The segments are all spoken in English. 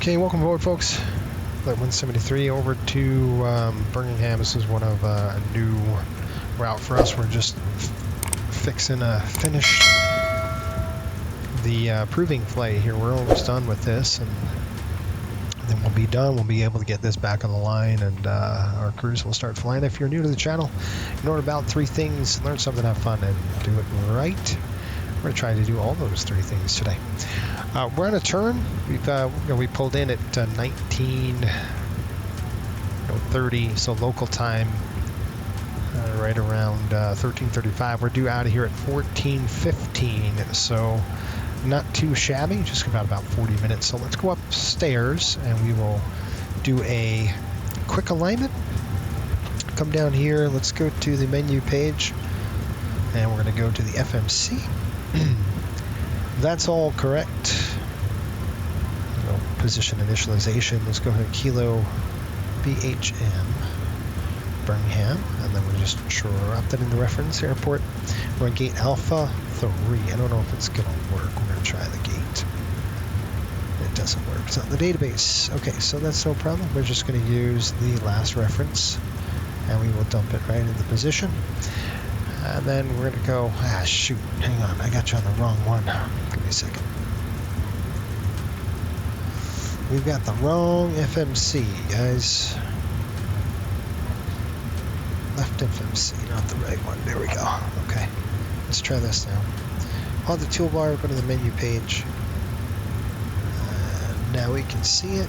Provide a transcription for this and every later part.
Okay, welcome aboard, folks. Flight 173 over to Birmingham. This is one of a new route for us. We're just fixing to finish the proving flight here. We're almost done with this, and then we'll be done. We'll be able to get this back on the line, and our crews will start flying. If you're new to the channel, learn about 3 things, learn something, have fun, and do it right. We're going to try to do all those 3 things today. We're on a turn. We pulled in at 19:30, so local time, right around 13:35. We're due out of here at 14:15, so not too shabby. Just about 40 minutes. So let's go upstairs, and we will do a quick alignment. Come down here. Let's go to the menu page, and we're going to go to the FMC. That's all correct. Position initialization. Let's go ahead, Kilo BHM Birmingham, and then we'll just drop that into reference airport. We're on gate Alpha 3. I don't know if it's going to work. We're going to try the gate. It doesn't work. It's not in the database. Okay, so that's no problem. We're just going to use the last reference, and we will dump it right into position. And then we're going to go, shoot, hang on, I got you on the wrong one. Give me a second. We've got the wrong FMC, guys. Left FMC, not the right one. There we go. Okay, let's try this now. On the toolbar, go to the menu page. Now we can see it.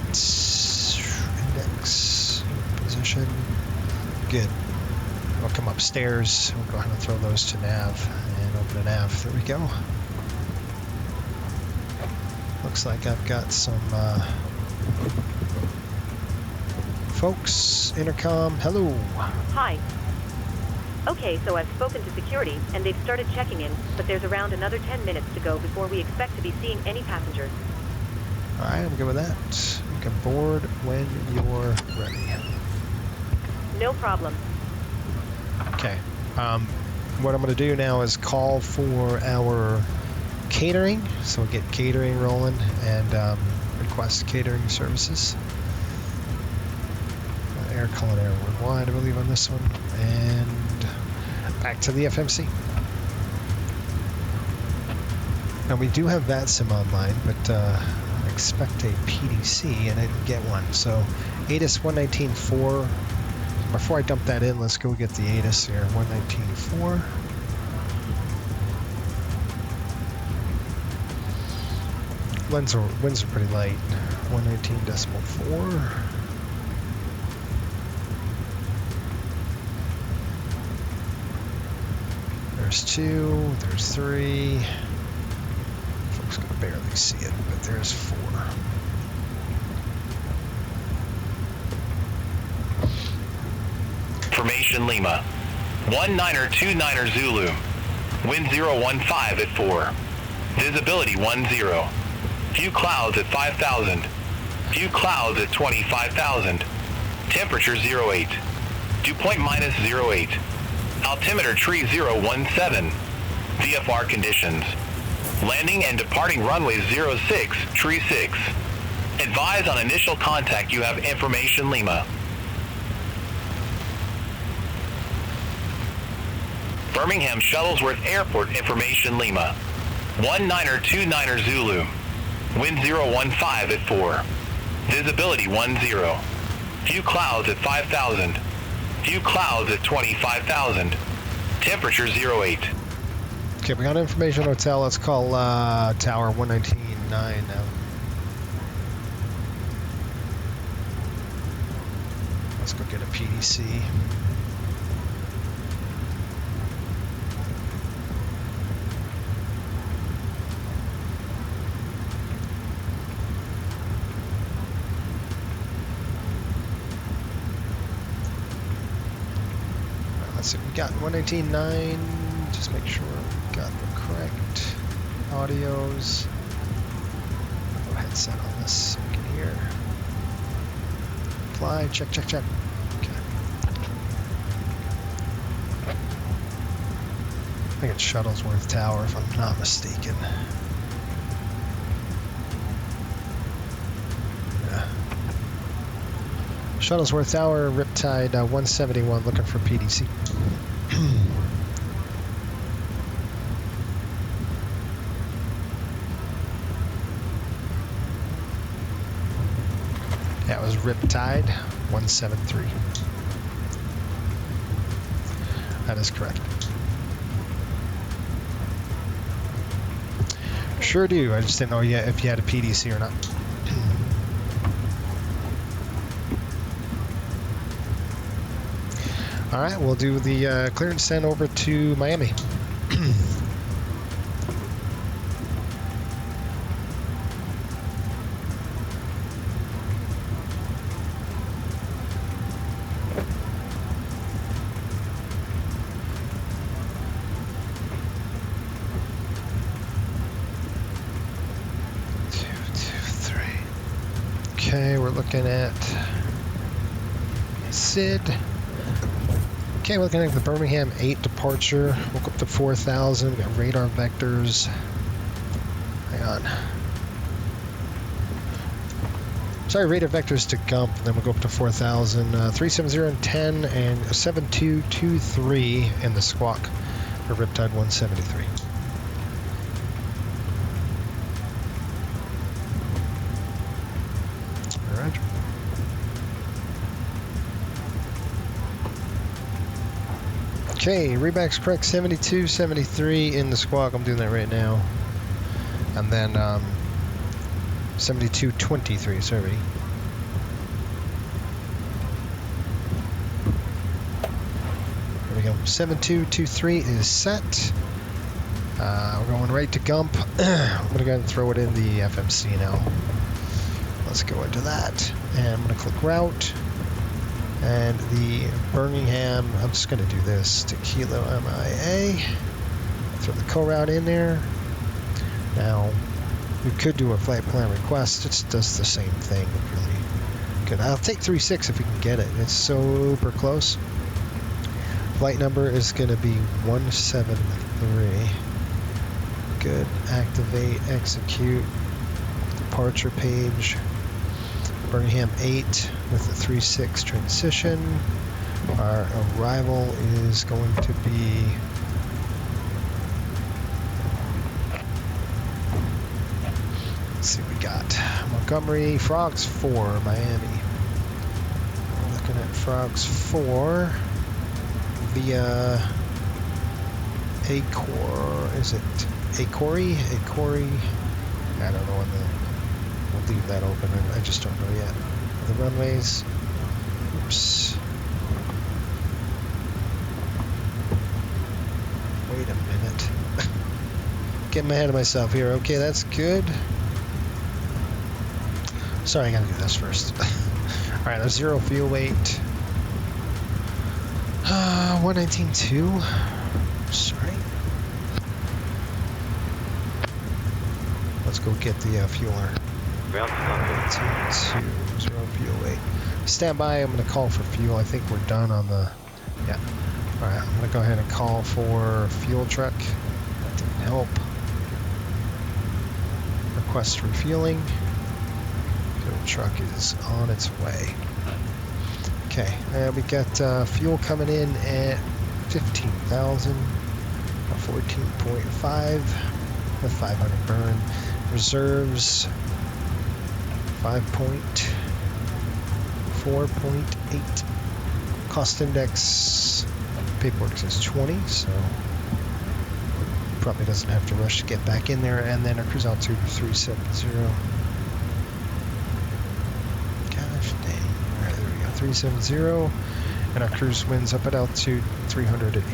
Index, position, good. We'll come upstairs. We'll go ahead and throw those to nav and open a nav. There we go. Looks like I've got some folks. Intercom. Hello. Hi. Okay, so I've spoken to security, and they've started checking in, but there's around another 10 minutes to go before we expect to be seeing any passengers. All right, I'm good with that. You can board when you're ready. No problem. Okay. What I'm going to do now is call for our catering. So we'll get catering rolling and request catering services. Air Culinary Worldwide, I believe, on this one. And back to the FMC. Now we do have VATSIM online, but I expect a PDC, and I didn't get one. So ATIS 119.4. Before I dump that in, let's go get the ATIS here. 119.4. Winds are pretty light. 119.4. There's 2. There's 3. Folks can barely see it, but there's 4. Formation Lima. 1929er Zulu. Wind 015 at 4. Visibility 10. Few clouds at 5,000. Few clouds at 25,000. Temperature 08. Dew point minus 08. Altimeter tree 017. VFR conditions. Landing and departing runway 06, tree 6. Advise on initial contact you have information Lima. Birmingham Shuttlesworth Airport information Lima. 1929er Zulu. Wind 015 at 4. Visibility 10. Few clouds at 5,000. Few clouds at 25,000. Temperature 08. Okay, we got information hotel. Let's call Tower 119.9 now. Let's go get a PDC. Let's see, we got 119.9. Just make sure we got the correct audios. I'll go headset on this so we can hear. Fly, check. Okay. I think it's Shuttlesworth Tower, if I'm not mistaken. Shuttlesworth Tower, Riptide 171, looking for PDC. That was Riptide 173. That is correct. Sure do. I just didn't know yet if you had a PDC or not. All right, we'll do the clearance send over to Miami. Okay, we're looking at Sid. Okay, we're looking at the Birmingham 8 departure. We'll go up to 4,000. We got radar vectors. Hang on. Sorry, radar vectors to Gump. Then we'll go up to 4,000. 370 and 10 and 7223 in the squawk for Riptide 173. Roger. Okay, Rebacks correct 72, 73 in the squawk. I'm doing that right now. And then 72, 23, sorry. There we go. 7223 is set. We're going right to Gump. I'm going to go ahead and throw it in the FMC now. Let's go into that. And I'm going to click route. And the Birmingham, I'm just going to do this to Kilo MIA. Throw the co-route in there. Now, we could do a flight plan request. It does the same thing. Really good. I'll take 36 if we can get it. It's super close. Flight number is going to be 173. Good. Activate, execute. Departure page. Birmingham 8 with the 3-6 transition. Our arrival is going to be let's see what we got. Montgomery, Frogs 4, Miami. We're looking at Frogs 4 via Acor. Is it Acori? Acori? I don't know when the. We'll leave that open. I just don't know yet. The runways. Oops. Wait a minute. Getting ahead of myself here. Okay, that's good. Sorry, I gotta do this first. Alright, there's 0 fuel weight. 119.2. Sorry. Let's go get the fueler. 0 fuel weight. Stand by. I'm going to call for fuel. I think we're done on the. Yeah. All right. I'm going to go ahead and call for fuel truck. That didn't help. Request refueling. Fuel truck is on its way. Okay. We got fuel coming in at 15,000. 14.5 with 500 burn. Reserves. 5.4.8. Cost index paperwork says 20, so probably doesn't have to rush to get back in there. And then our cruise altitude 370. Gosh dang. Alright, there we go. 370. And our cruise winds up at altitude 381.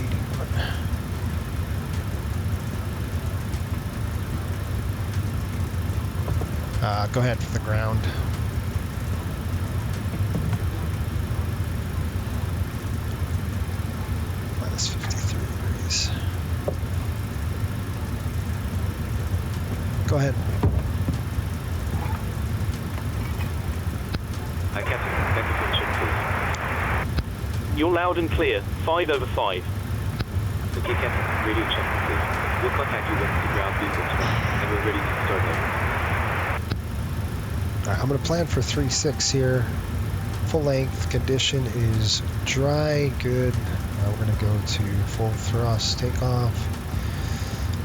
Go ahead for the ground. Minus 53 degrees. Go ahead. Hi, Captain. Back attention, please. You're loud and clear. 5 over 5. Okay, Captain. Radio check, please. We'll contact you when the ground vehicles and we're ready to start over. Alright, I'm going to plan for 3-6 here. full length. Condition is dry, good. We're going to go to full thrust takeoff.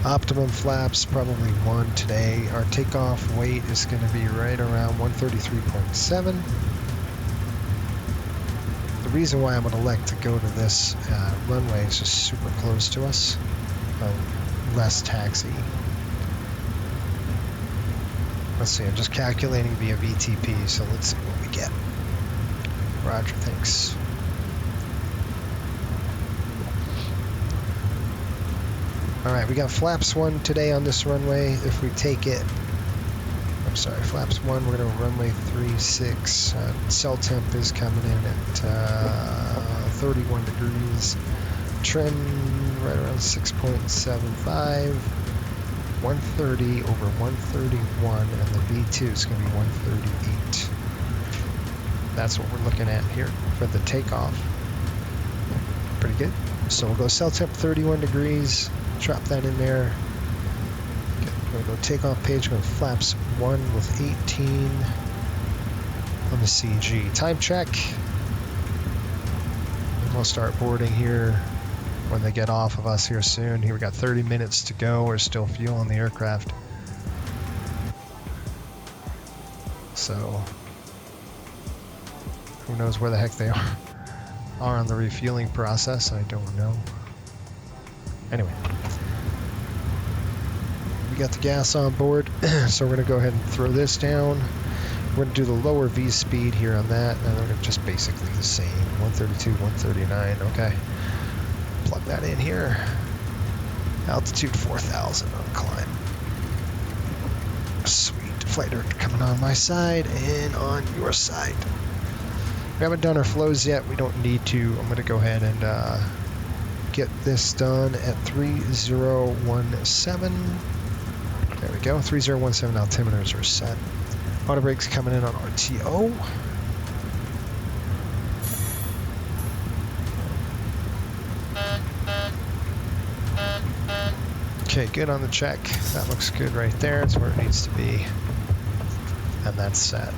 Optimum flaps, probably 1 today. Our takeoff weight is going to be right around 133.7. The reason why I'm going to elect to go to this runway is just super close to us. Less taxi. Let's see, I'm just calculating via VTP, so let's see what we get. Roger, thanks. Alright, we got flaps 1 today on this runway. If we take it, I'm sorry, flaps 1, we're going to runway 36. Cell temp is coming in at 31 degrees. Trim right around 6.75. 130 over 131, and the V2 is going to be 138. That's what we're looking at here for the takeoff. Pretty good. So we'll go cell temp 31 degrees. Drop that in there. We'll go takeoff page, go flaps 1 with 18 on the CG. Time check. And we'll start boarding here when they get off of us here soon. Here we got 30 minutes to go. We're still fueling the aircraft. So who knows where the heck they are on the refueling process. I don't know. Anyway. Got the gas on board, so we're going to go ahead and throw this down. We're going to do the lower V speed here on that, and we're just basically the same. 132, 139, okay. Plug that in here. Altitude 4,000 on climb. Sweet. Flight director coming on my side and on your side. We haven't done our flows yet. We don't need to. I'm going to go ahead and get this done at 3017. There we go, 3017 altimeters are set. Auto brakes coming in on RTO. Okay, good on the check. That looks good right there. It's where it needs to be. And that's set.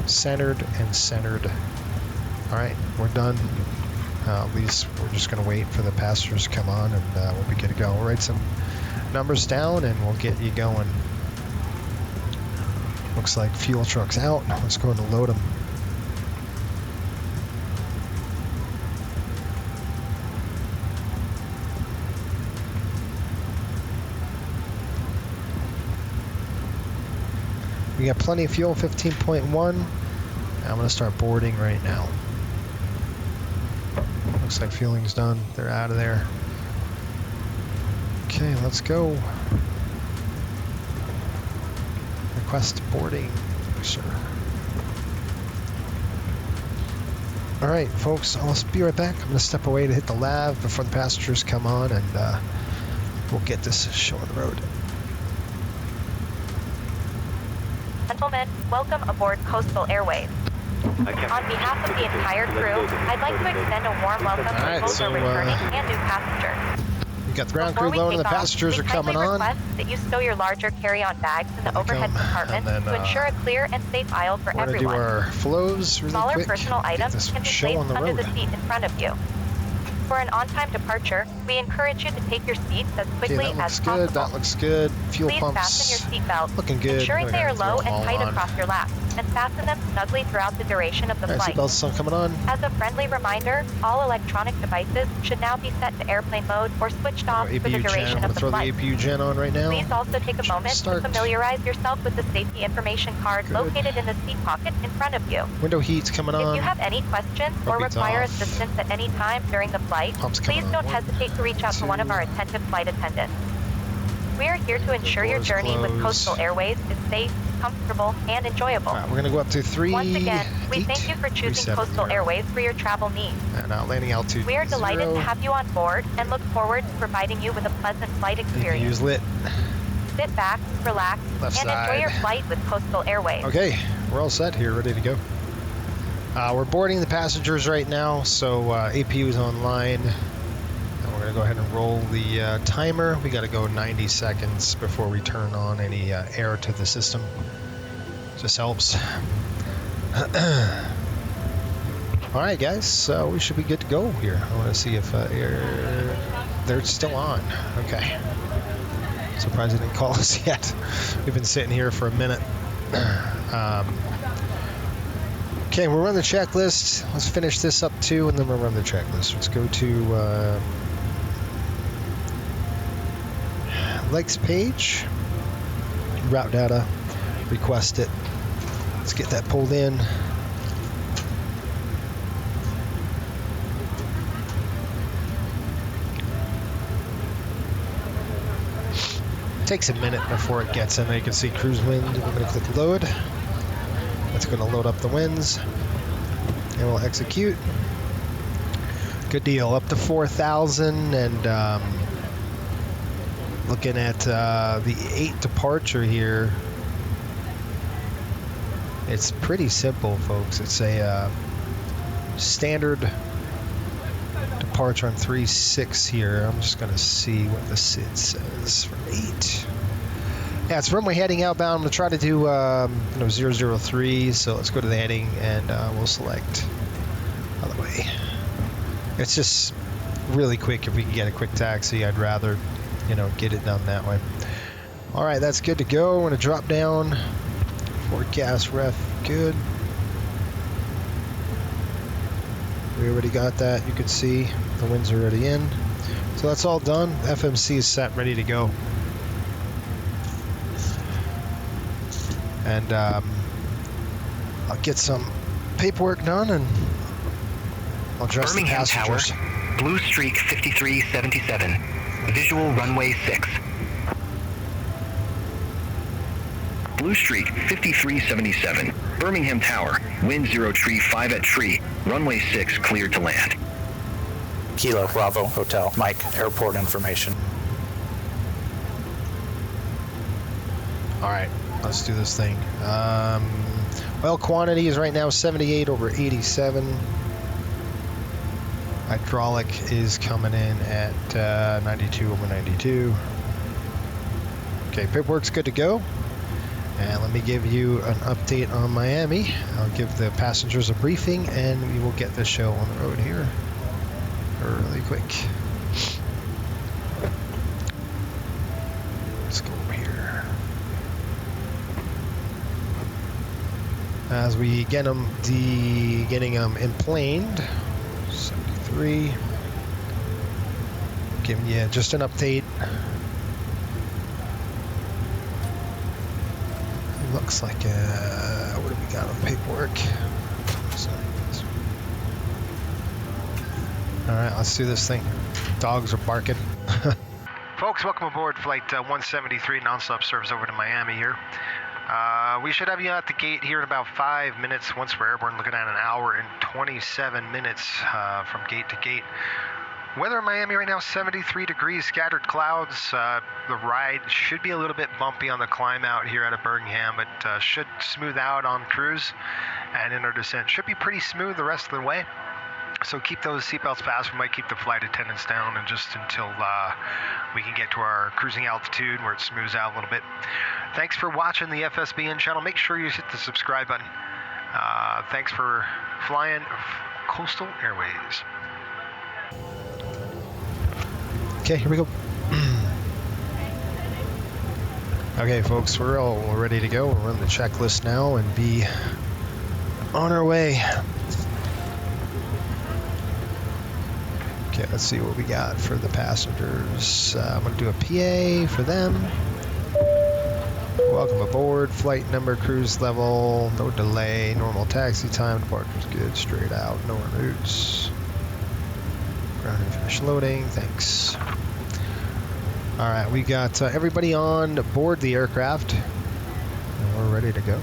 Centered and centered. All right, we're done. At least we're just going to wait for the passengers to come on, and we'll be good to go. We'll write some numbers down and we'll get you going. Looks like fuel truck's out. Let's go and load them. We got plenty of fuel, 15.1. I'm going to start boarding right now. Looks like fueling's done. They're out of there. Okay, let's go. Request boarding, sir. All right, folks, I'll be right back. I'm going to step away to hit the lav before the passengers come on, and we'll get this show on the road. Gentlemen, welcome aboard Coastal Airways. On behalf of the entire crew, I'd like to extend a warm welcome to both our returning and new passengers. We got the ground crew loading, the passengers are coming on. Request that you stow your larger carry-on bags in the overhead compartment to ensure a clear and safe aisle for everyone. We're going to do our flows really Smaller quick. personal items can be placed under the seat in front of you. For an on-time departure, we encourage you to take your seats as quickly as possible. That looks good. Fuel Please pumps fasten your seatbelts, looking good. ensuring they are low and tight on. across your lap, and fasten them snugly throughout the duration of the flight. Seatbelts still coming on. As a friendly reminder, all electronic devices should now be set to airplane mode or switched off for the duration of the flight. Throw the APU gen on right now. Please also take a moment to familiarize yourself with the safety information card located in the seat pocket in front of you. Window heat's coming on. If you have any questions or require assistance at any time during the flight, please don't hesitate to reach out to one of our attentive flight attendants. We are here to ensure your journey with Coastal Airways is safe, comfortable, and enjoyable. We're going to go up to 3. Once again, we thank you for choosing Coastal Airways for your travel needs. And landing altitude. We are delighted to have you on board and look forward to providing you with a pleasant flight experience. Use lit. Sit back, relax, enjoy your flight with Coastal Airways. Okay, we're all set here, ready to go. We're boarding the passengers right now, so APU is online. We're going to go ahead and roll the timer. We got to go 90 seconds before we turn on any air to the system. Just helps. All right, guys, so we should be good to go here. I want to see if they're still on. Okay. Surprised they didn't call us yet. We've been sitting here for a minute. Okay, we'll run the checklist. Let's finish this up too, and then we'll run the checklist. Let's go to legs page, route data, request it. Let's get that pulled in. Takes a minute before it gets in there. You can see cruise wind. We're going to click load. That's going to load up the winds, and we'll execute. Good deal. Up to 4,000, and looking at the 8 departure here. It's pretty simple, folks. It's a standard departure on 3.6 here. I'm just going to see what the SID says for 8. Yeah, it's runway heading outbound. I'm going to try to do 003. So let's go to the heading, and we'll select other way. It's just really quick. If we can get a quick taxi, I'd rather, get it done that way. All right, that's good to go. I'm going to drop down. Forecast ref, good. We already got that. You can see the winds are already in. So that's all done. FMC is set, ready to go. And I'll get some paperwork done, and I'll address the passengers. Tower, Blue Streak 5377, visual runway 6. Blue Streak 5377, Birmingham Tower, wind 0 tree 5 at tree, runway 6 cleared to land. Kilo Bravo Hotel, Mike, airport information. All right, let's do this thing. Oil quantity is right now 78 over 87. Hydraulic is coming in at 92 over 92. Okay, paperwork's good to go. And let me give you an update on Miami. I'll give the passengers a briefing, and we will get the show on the road here really quick. Let's go over here. As we get them, getting them emplaned. 73. Giving you just an update. Looks like, what have we got on paperwork? All right, let's do this thing. Dogs are barking. Folks, welcome aboard Flight 173, nonstop service over to Miami here. We should have you at the gate here in about 5 minutes. Once we're airborne, looking at an hour and 27 minutes from gate to gate. Weather in Miami right now, 73 degrees, scattered clouds. The ride should be a little bit bumpy on the climb out here out of Birmingham, but should smooth out on cruise, and in our descent should be pretty smooth the rest of the way. So keep those seatbelts fast. We might keep the flight attendants down and just until we can get to our cruising altitude where it smooths out a little bit. Thanks for watching the FSBN channel. Make sure you hit the subscribe button. Thanks for flying Coastal Airways. Okay, here we go. Okay, folks, we're all ready to go. We'll run the checklist now and be on our way. Okay, let's see what we got for the passengers. I'm going to do a PA for them. Welcome aboard. Flight number, cruise level, no delay, normal taxi time, departure's good, straight out, no routes. Ground and finish loading, thanks. All right, we got everybody on board the aircraft, and we're ready to go.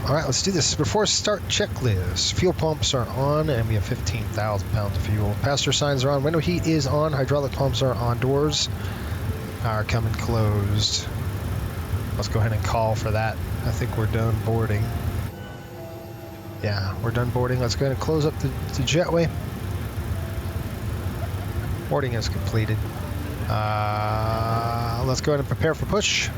All right, let's do this. Before start checklist, fuel pumps are on, and we have 15,000 pounds of fuel. Passenger signs are on, window heat is on, hydraulic pumps are on, doors are coming closed. Let's go ahead and call for that. I think we're done boarding. Yeah, we're done boarding. Let's go ahead and close up the jetway. Boarding is completed. Let's go ahead and prepare for push.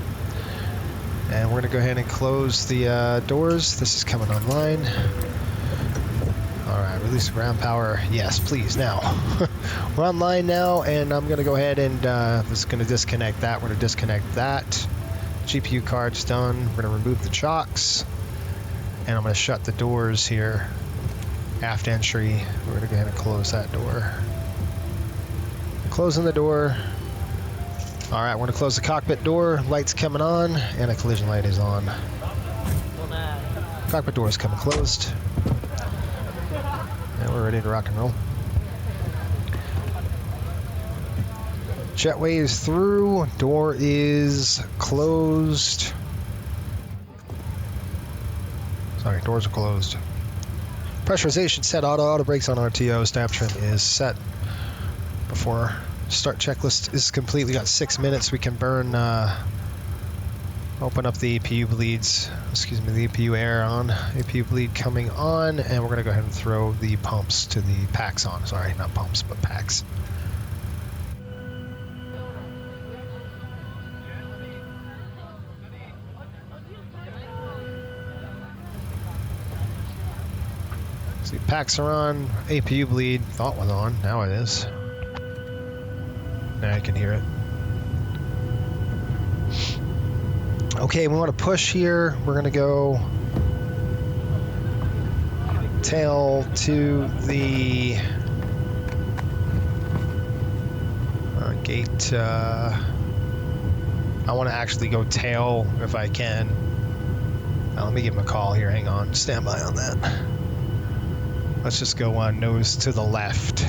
And And we're going to go ahead and close the doors. This is coming online. All right, release the ground power. Yes, please, now. We're online now, and I'm going to go ahead and just going to disconnect that. We're going to disconnect that. GPU card's done. We're going to remove the chocks, and I'm going to shut the doors here. Aft entry. We're going to go ahead and close that door. Closing the door. All right, we're going to close the cockpit door. Lights coming on, and a collision light is on. Cockpit door is coming closed. And we're ready to rock and roll. Jetway is through. Door is closed. Sorry, doors are closed. Pressurization set. Auto brakes on RTO. Staff trim is set. Before start checklist is complete. We got 6 minutes. We can burn. Open up the APU bleeds. Excuse me, the APU air on. APU bleed coming on, and we're gonna go ahead and throw the pumps to the packs on. Sorry, not pumps, but packs. See, packs are on. APU bleed. Thought was on. Now it is. Now I can hear it. Okay, we want to push here. We're going to go tail to the gate. I want to actually go tail if I can. Let me give him a call here. Hang on. Stand by on that. Let's just go on nose to the left.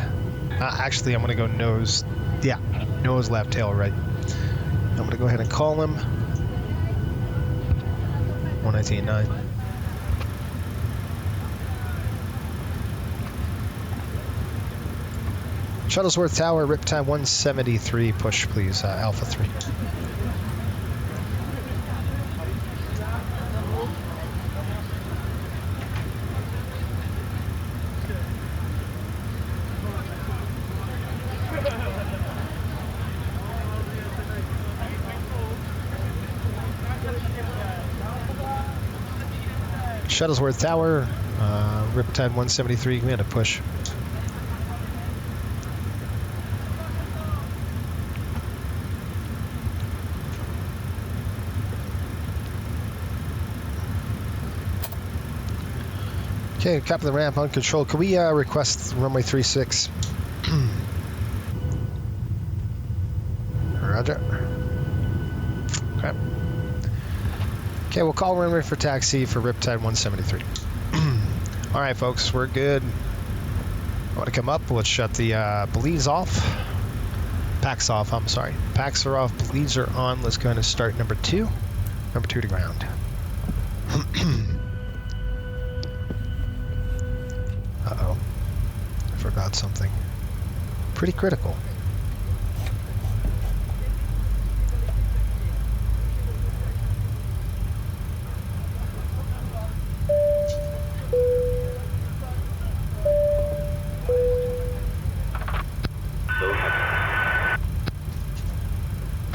Actually, I'm going to go nose. Yeah, nose left, tail right. I'm going to go ahead and call him. 119.9. Shuttlesworth Tower, Riptide 173, push please, Alpha 3. Shuttlesworth Tower, Riptide 173, we had to push. Okay, copy the ramp on control. Can we request runway 36? Roger. Okay. Okay, we'll call runway for taxi for Riptide 173. All right, folks, we're good. I want to come up. Let's shut the bleeds off. Packs off, I'm sorry. Packs are off, bleeds are on. Let's go ahead and start number 2. Number 2 to ground. Uh-oh. I forgot something. Pretty critical.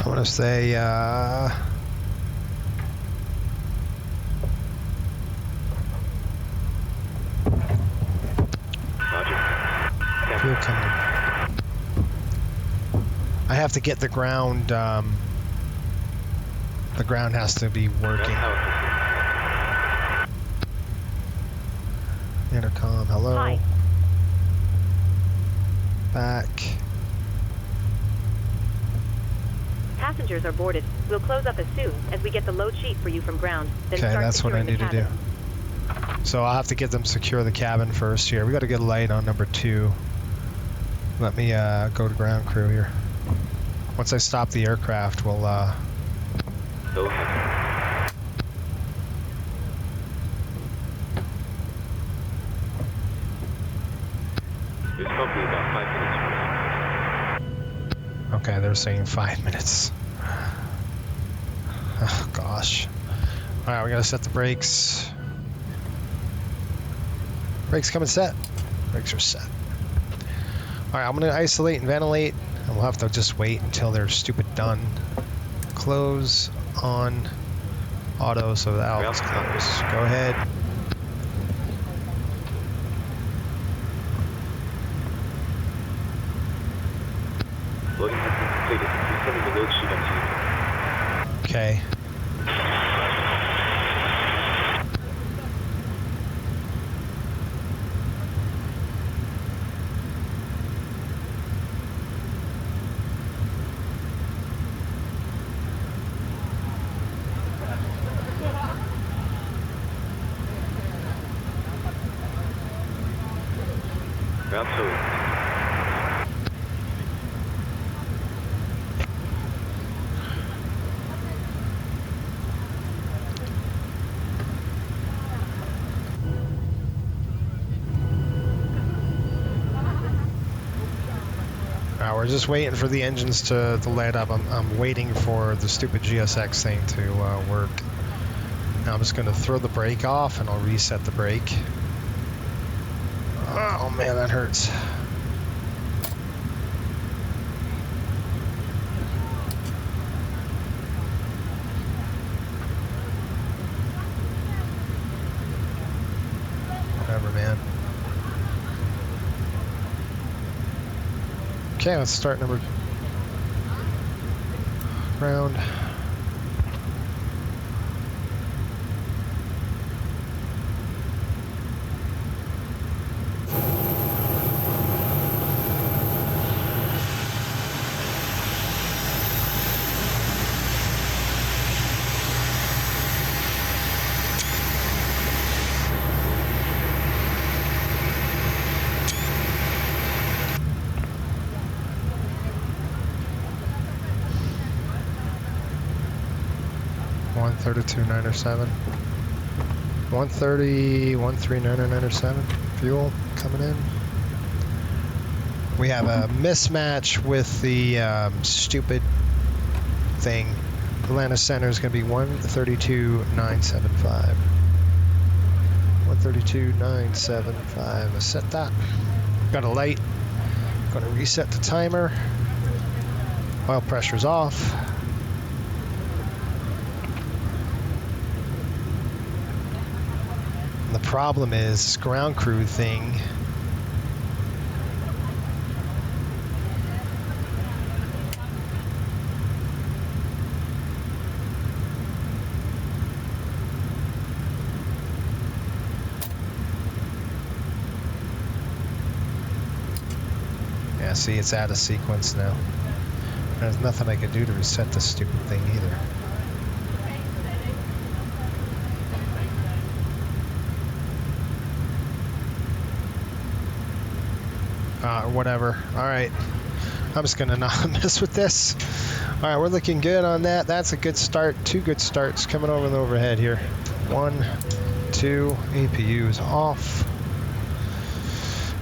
I want to say, fuel coming. I have to get the ground, the ground has to be working. Intercom, hello. Hi. Back. Passengers are boarded. We'll close up as soon as we get the load sheet for you from ground. Then Okay, start that's what I need to do. So I'll have to get them secure the cabin first here. We got to get a light on number 2. Let me go to ground crew here. Once I stop the aircraft, we'll Go ahead. It's probably about 5 minutes from now. Okay, they're saying 5 minutes. Oh, gosh. All right, we gotta set the brakes. Brakes coming set. Brakes are set. All right, I'm gonna isolate and ventilate, and we'll have to just wait until they're stupid done. Close, on, Auto, so the valve's closed. Go ahead. Loading has been completed. Please send the load sheet up to you. Okay. Ground two. We're just waiting for the engines to light up. I'm waiting for the stupid GSX thing to work. Now I'm just going to throw the brake off and I'll reset the brake. Oh man, that hurts. Whatever, man. Okay, let's start number round. $132,907. 130, 139,907. Fuel coming in. We have a mismatch with the stupid thing. Atlanta Center is going to be 132,975. 132,975. I set that. Got a light. Going to reset the timer. Oil pressure's off. The problem is this ground crew thing. Yeah, see, it's out of sequence now. There's nothing I can do to reset this stupid thing either. Whatever. Alright. I'm just going to not mess with this. Alright, we're looking good on that. That's a good start. 2 good starts coming over the overhead here. 1, 2. APU is off.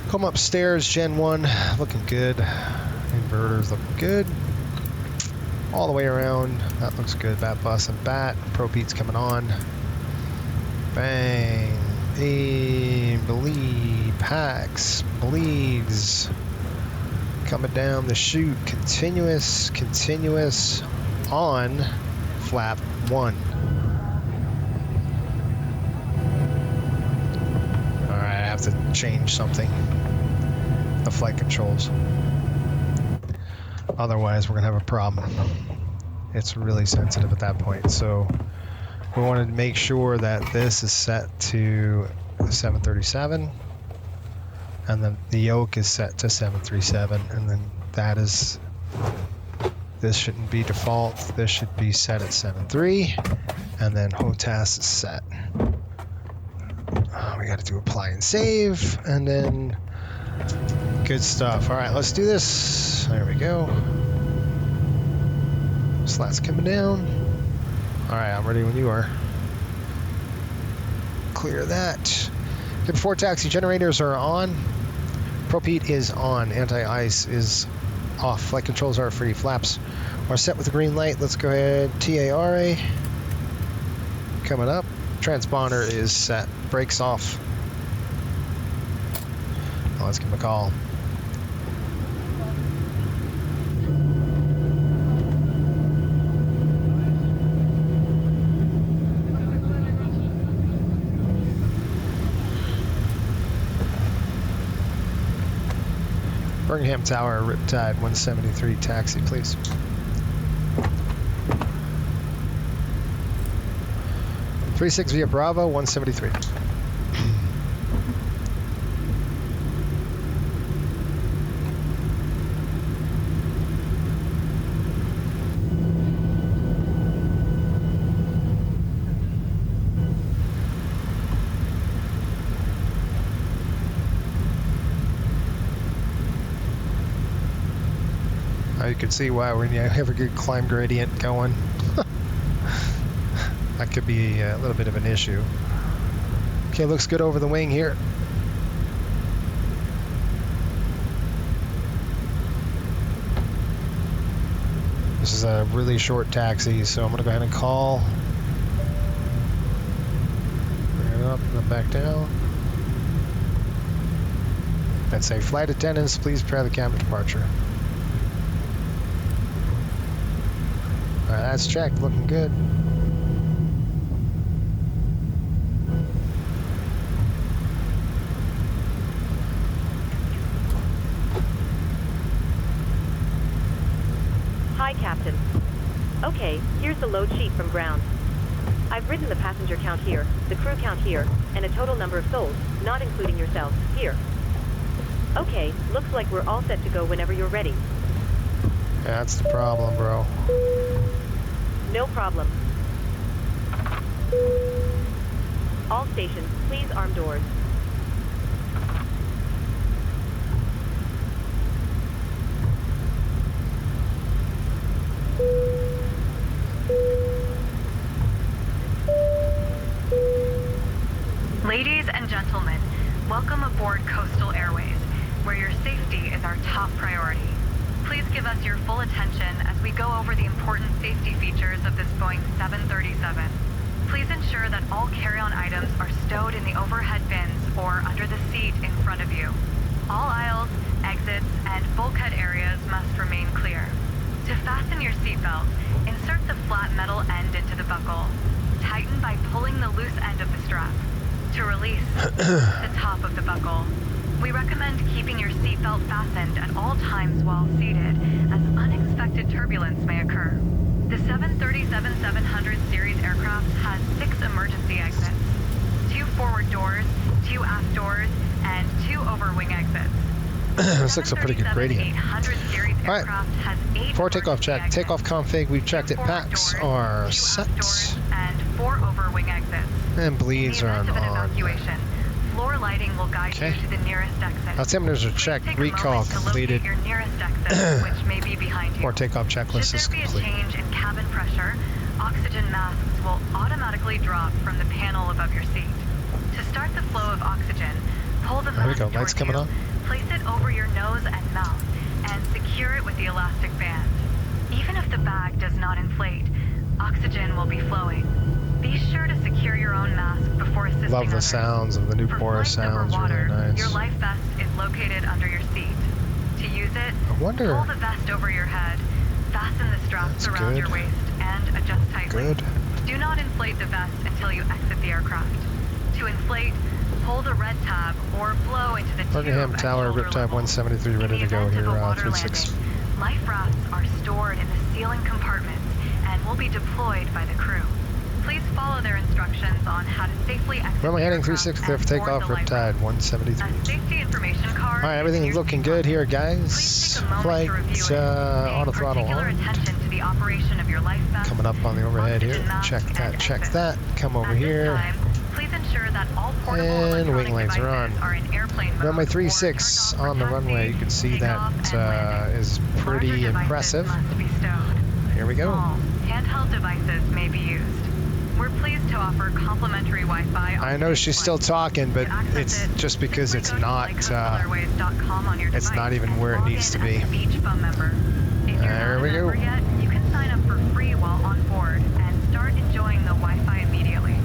Come upstairs, Gen 1. Looking good. Inverters looking good. All the way around. That looks good. Bat bus and bat. Propeat's coming on. Bang. Bleed. Packs. Bleeds. Coming down the chute. Continuous. On. Flap 1. Alright, I have to change something. The flight controls. Otherwise, we're going to have a problem. It's really sensitive at that point. So we wanted to make sure that this is set to 737. And then the yoke is set to 737. And then that is... This shouldn't be default. This should be set at 7.3. And then HOTAS is set. We got to do apply and save. And then... Good stuff. All right, let's do this. There we go. Slats coming down. All right, I'm ready when you are. Clear that. Okay, before taxi, generators are on. Propete is on. Anti-ice is off. Flight controls are free. Flaps are set with the green light. Let's go ahead. TARA. Coming up. Transponder is set. Brakes off. Oh, let's give him a call. Birmingham Tower, Riptide 173, taxi, please. (36) via Bravo 173. You can see why when you have a good climb gradient going, that could be a little bit of an issue. Okay, looks good over the wing here. This is a really short taxi, so I'm going to go ahead and call. Bring it up and then back down. And say, flight attendants, please prepare the cabin departure. Alright, that's checked, looking good. Hi, Captain. Okay, here's the load sheet from ground. I've written the passenger count here, the crew count here, and a total number of souls, not including yourself, here. Okay, looks like we're all set to go whenever you're ready. Yeah, that's the problem, bro. No problem. All stations, please arm doors. Ladies and gentlemen, welcome aboard Coastal Airways, where your safety is our top priority. Please give us your full attention as we go over the important safety features of this Boeing 737. Please ensure that all carry-on items are stowed in the overhead bins or under the seat in front of you. All aisles, exits, and bulkhead areas must remain clear. To fasten your seatbelt, insert the flat metal end into the buckle. Tighten by pulling the loose end of the strap. To release, the top of the buckle. We recommend keeping your seatbelt fastened at all times while seated, as unexpected turbulence may occur. The 737-700 series aircraft has 6 emergency exits, 2 forward doors, 2 aft doors, and 2 over-wing exits. This looks a pretty good gradient. Alright, for takeoff check. Takeoff config, we've checked it. Packs are set. And 4 over-wing exits. And bleeds are on. Floor lighting will guide you to the nearest exit. Altimeters are checked. Recall completed. Your nearest exit, which may be behind you. Or takeoff checklist is complete. Should there be a change in cabin pressure, oxygen masks will automatically drop from the panel above your seat. To start the flow of oxygen, pull the mask There we go. Lights coming on. Place it over your nose and mouth, and secure it with the elastic band. Even if the bag does not inflate, oxygen will be flowing. Be sure to secure your own mask before assisting Love the others. sounds of the new Porous sounds, Water, really nice. Your life vest is located under your seat. To use it, I wonder. pull the vest over your head, fasten the straps around your waist, and adjust tightly. Good. Do not inflate the vest until you exit the aircraft. To inflate, pull the red tab or blow into the Birmingham tube Tower, at shoulder Riptide level. 173, ready to go In the here, event of a water 36. landing, life rafts are stored in the ceiling compartments and will be deployed by the crew. Please follow their instructions on how to safely exit Runway the heading aircraft 36, clear for and board takeoff, the life Riptide raft. 173. A safety information card. Alright, everything's looking good here, guys. Flight auto throttle on. Attention to the operation of your life vest. Coming up on the overhead here. Oxygen mask Check that, and check exit. that. Come over At this here. time, please ensure that all portable And electronic wing lights are on. devices are in airplane mode Runway or 36 turned off on the for runway. You can see takeoff that and landing. is Larger pretty devices impressive. must be stowed. Here we go. Small, handheld devices may be used. We're pleased to offer complimentary Wi-Fi. I know she's still talking, but it's just because it's not even where it needs to be. There we go. Yet, you can sign up for free while on board and start enjoying the Wi-Fi immediately.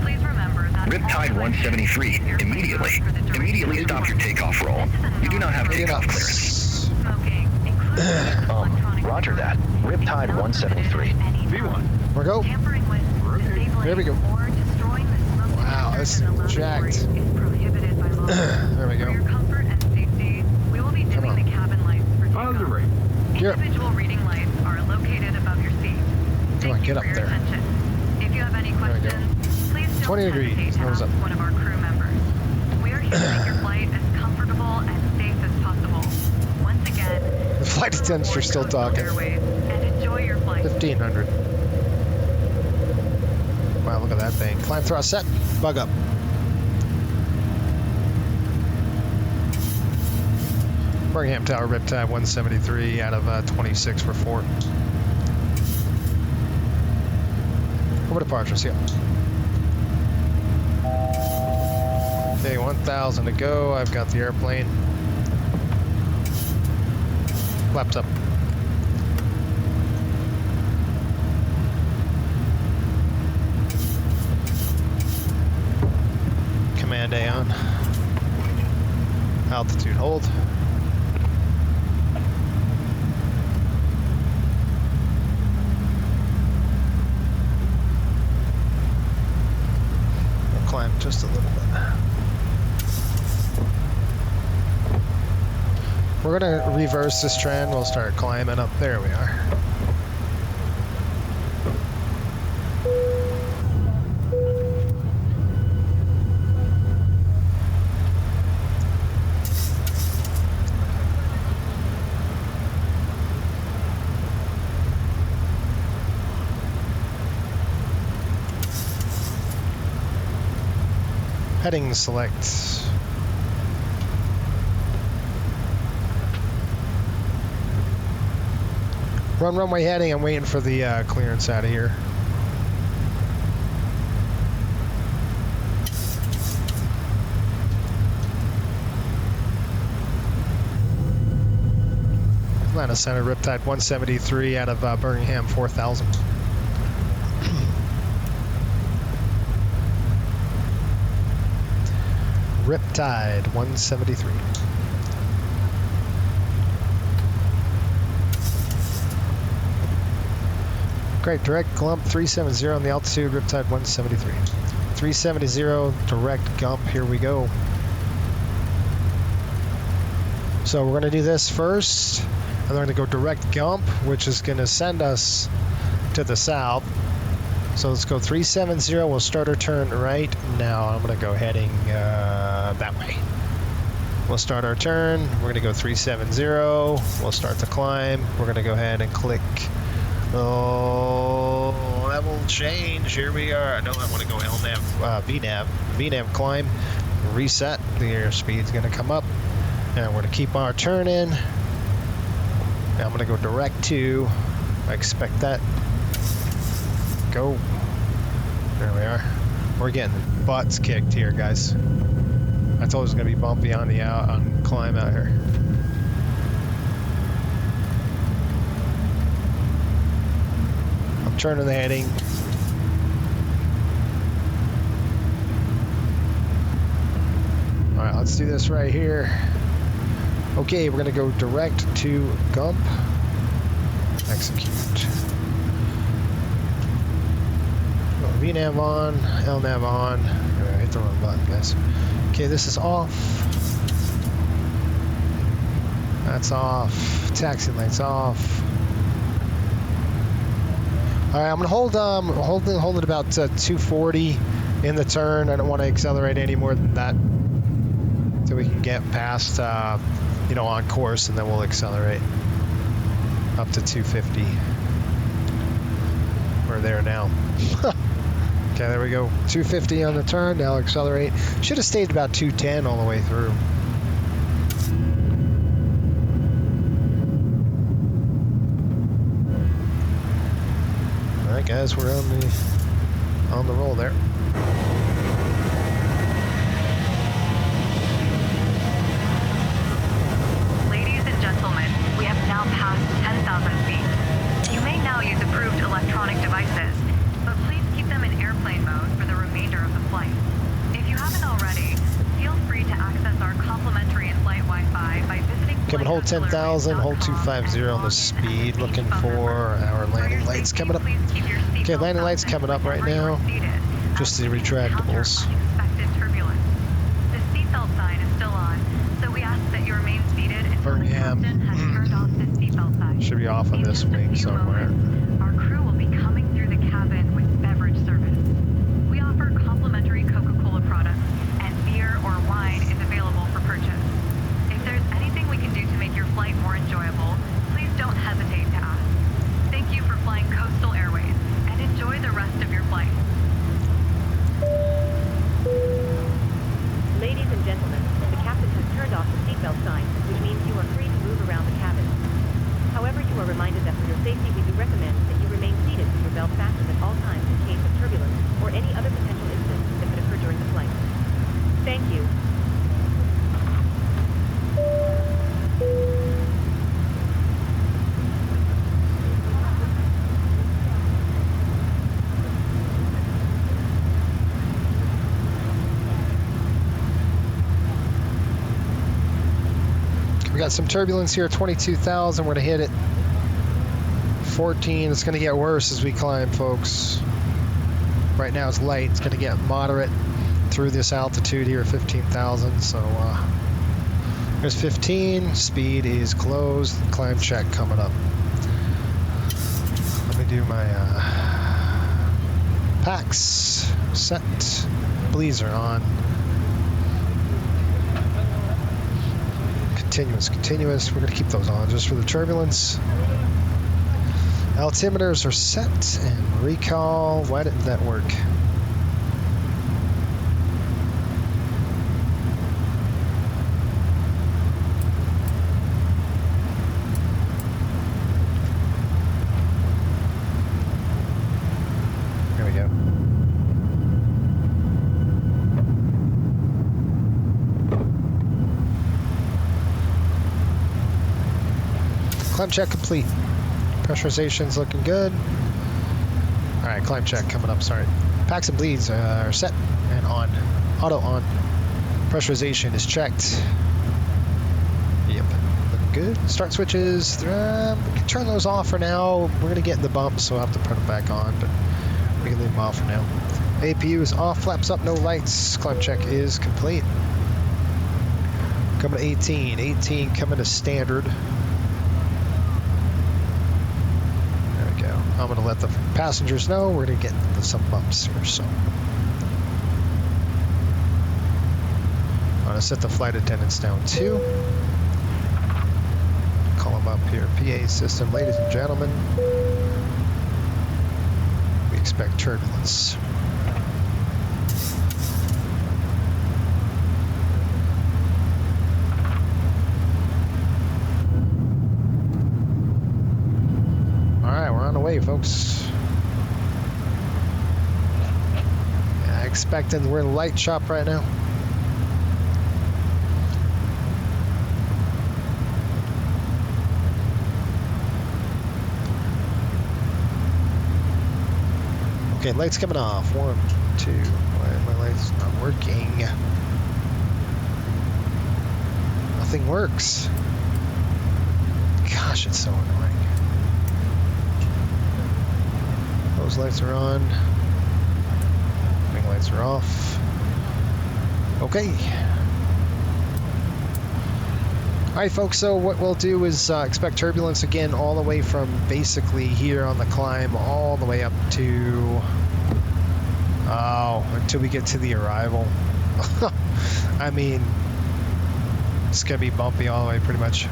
Please remember that Riptide 173, immediately stop your takeoff roll. You do not have takeoff clearance. Smoking, including electronic Roger that. Riptide 173. V1. We're go. Tampering with, disabling, There we go. or destroying the smoke Wow, this detectors is in the laboratory jacked. is prohibited by law. There we For go. your comfort and safety, we will be Come dimming on. the cabin Positive. Individual reading lights are located above your seat. Come on, get up there. Attention. If you have any questions, please don't 20 hesitate degrees. to Nose ask up. one of our crew members. We are here to make your flight as comfortable and safe as possible. Once again, The flight attendants are still Coastal talking. Airways, and enjoy your flight. 1500. Wow, look at that thing. Climb thrust set. Bug up. Birmingham Tower, Riptide 173 out of 26 for 4. Over departure, see ya. Okay, 1,000 to go. I've got the airplane. Flaps up. Command A on. Altitude hold. We'll climb just a little bit. We're gonna reverse this trend. We'll start climbing up. There we are. Heading select. Run runway heading. I'm waiting for the clearance out of here. Atlanta Center, Riptide 173 out of Birmingham 4000. Riptide 173. Great, direct Gump 370 on the altitude, Riptide 173. 370, direct Gump, here we go. So we're gonna do this first, and we're gonna go direct Gump, which is gonna send us to the south. So let's go 370, we'll start our turn right now. I'm gonna go heading that way. We'll start our turn, we're gonna go 370, we'll start the climb. We're gonna go ahead and click. Oh, that will change. Here we are. No, I want to go LNAV, VNAV. VNAV climb. Reset. The airspeed's going to come up. And we're going to keep our turn in. Now I'm going to go direct to. I expect that. Go. There we are. We're getting butts kicked here, guys. I told you it was going to be bumpy on the on climb out here. Turning the heading. All right, let's do this right here. Okay, we're gonna go direct to Gump. Execute. VNAV on, LNAV on. I hit the wrong button, guys. Okay, this is off. That's off. Taxi lights off. All right, I'm gonna hold it about 240 in the turn. I don't want to accelerate any more than that, so we can get past, on course, and then we'll accelerate up to 250. We're there now. Okay, there we go. 250 on the turn. Now accelerate. Should have stayed about 210 all the way through. All right, guys, we're on the roll there. Ladies and gentlemen, we have now passed 10,000 feet. You may now use approved electronic devices, but please keep them in airplane mode for the remainder of the flight. If you haven't already, feel free to access our complimentary in-flight Wi-Fi by visiting. Kevin, hold 10,000, hold 250 on the speed. Looking for our landing lights coming up. Okay, landing lights coming up right now. Just the retractables. The seatbelt sign is still on, so we ask that you remain seated and Gentlemen, captain has turned off the seatbelt sign. Should be off on In this just a wing few somewhere. moments, our crew will be coming through the cabin with beverage service. We offer complimentary Coca-Cola products, and beer or wine is available for purchase. If there's anything we can do to make your flight more enjoyable, please don't hesitate to ask. Thank you for flying Coastal Airways, and enjoy the rest of your flight. Ladies and gentlemen, the captain has turned off the seatbelt sign, which means you are free to move around the cabin. However, you are reminded that for your safety, we do recommend that you remain seated with your belt fastened at all times in case of turbulence or any other potential incidents that could occur during the flight. Thank you. We got some turbulence here, 22,000. We're gonna hit it. 14. It's gonna get worse as we climb, folks. Right now it's light. It's gonna get moderate through this altitude here at 15,000. So there's 15. Speed is closed. Climb check coming up. Let me do my packs set. Bleeds are on. Continuous. We're going to keep those on just for the turbulence. Altimeters are set and recall. Why didn't that work? There we go. Climb check complete. Pressurization's looking good. All right, climb check coming up, sorry. Packs and bleeds are set and on. Auto on. Pressurization is checked. Yep, looking good. Start switches, we can turn those off for now. We're gonna get in the bump, so I'll have to put them back on, but we can leave them off for now. APU is off, flaps up, no lights. Climb check is complete. Coming to 18. 18 coming to standard. I'm going to let the passengers know we're going to get into some bumps here, so. I'm going to set the flight attendants down too. Call them up here. PA system, ladies and gentlemen. We expect turbulence. Way, folks. Yeah, expecting we're in a light shop right now. Okay, lights coming off. 1, 2. Why are my lights not working? Nothing works. Gosh, it's so annoying. Those lights are on. Wing lights are off. Okay. All right, folks, so what we'll do is expect turbulence again all the way from basically here on the climb all the way up to, until we get to the arrival. I mean, it's going to be bumpy all the way pretty much.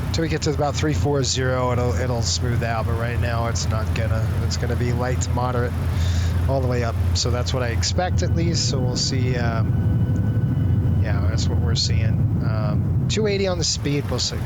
Until we get to about 340, it'll smooth out, but right now it's not gonna. It's gonna be light to moderate all the way up. So that's what I expect at least. So we'll see. Yeah, that's what we're seeing. 280 on the speed. We'll see.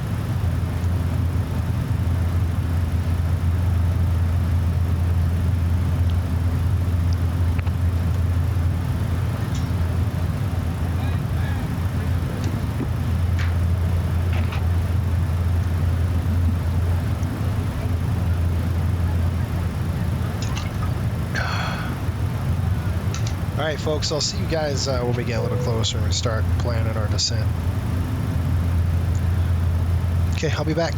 All right, folks, I'll see you guys when we get a little closer and we start planning our descent. Okay, I'll be back.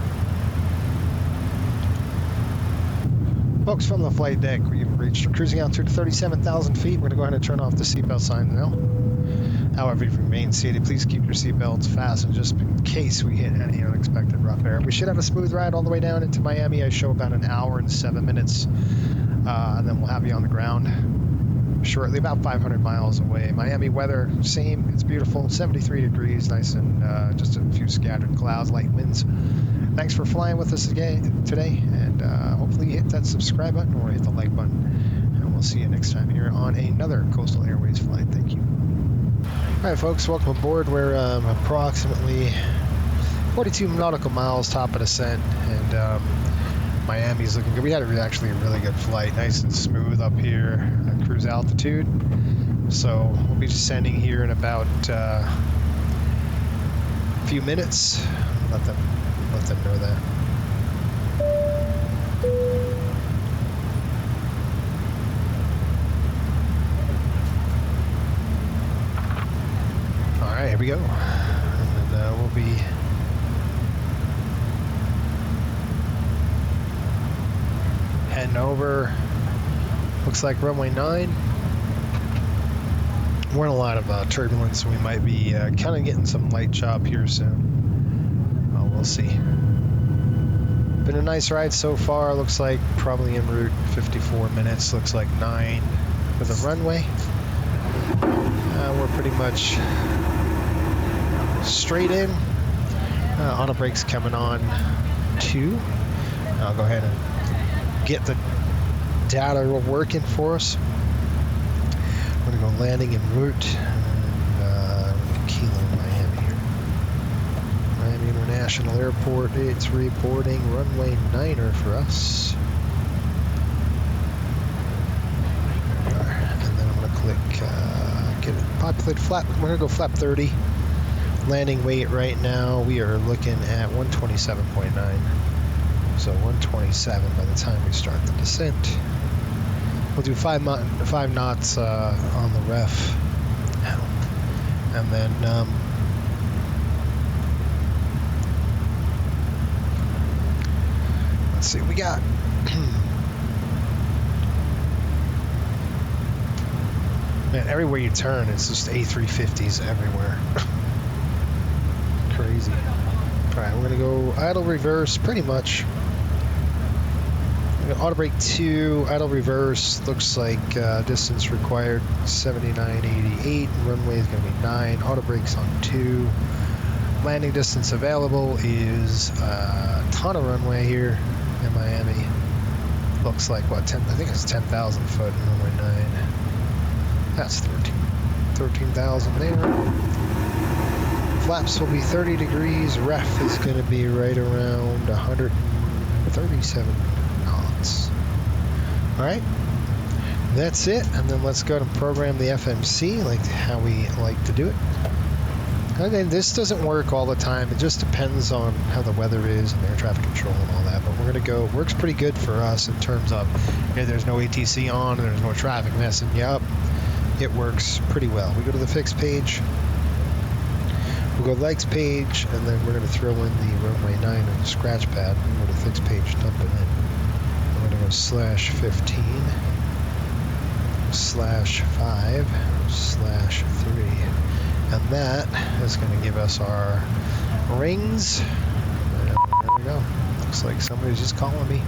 Folks, from the flight deck, we've reached cruising altitude to 37,000 feet. We're going to go ahead and turn off the seatbelt sign now. However, if you remain seated, please keep your seatbelts fastened just in case we hit any unexpected rough air. We should have a smooth ride all the way down into Miami. I show about an hour and 7 minutes, and then we'll have you on the ground shortly, about 500 miles away. Miami weather, same. It's beautiful, 73 degrees, nice and just a few scattered clouds, light winds. Thanks for flying with us again today, and hopefully you hit that subscribe button or hit the like button, and we'll see you next time here on another Coastal Airways flight. Thank you. All right, folks, welcome aboard. We're approximately 42 nautical miles top of descent, and Miami's looking good. We had actually a really good flight, nice and smooth up here at cruise altitude. So we'll be descending here in about a few minutes. Let them know that. All right, here we go. And then we'll be heading over. Looks like runway 9. We're in a lot of turbulence, so we might be kind of getting some light chop here soon. We'll see. Been a nice ride so far. Looks like probably en route 54 minutes. Looks like 9 for the runway. We're pretty much straight in. Auto brakes coming on 2. I'll go ahead and get the data working for us. We're going to go landing en route. And Kilo, Miami here. Miami International Airport. It's reporting runway 9er for us. And then I'm going to click get it populate flap. We're going to go flap 30. Landing weight right now, we are looking at 127.9. So 127 by the time we start the descent. We'll do 5 knots on the ref. And then let's see what we got. Man, everywhere you turn, it's just A350s everywhere. Crazy. All right, we're gonna go idle reverse, pretty much. Auto brake 2, idle reverse. Looks like distance required 79.88. Runway is gonna be 9. Auto brakes on 2. Landing distance available is a ton of runway here in Miami. Looks like what? 10? I think it's 10,000 foot. Runway 9. That's 13,000 there. Flaps will be 30 degrees. Ref is going to be right around 137 knots. All right, that's it. And then let's go to program the FMC, like how we like to do it. Again, this doesn't work all the time. It just depends on how the weather is and air traffic control and all that. But we're going to go. Works pretty good for us in terms of there's no ATC on, and there's no traffic messing you up. It works pretty well. We go to the fixed page. We'll go legs page, and then we're going to throw in the runway 9 on the scratch pad. We'll go to fixed page, dump it in. I'm going to go /15, /5, /3. And that is going to give us our rings. And there we go. Looks like somebody's just calling me.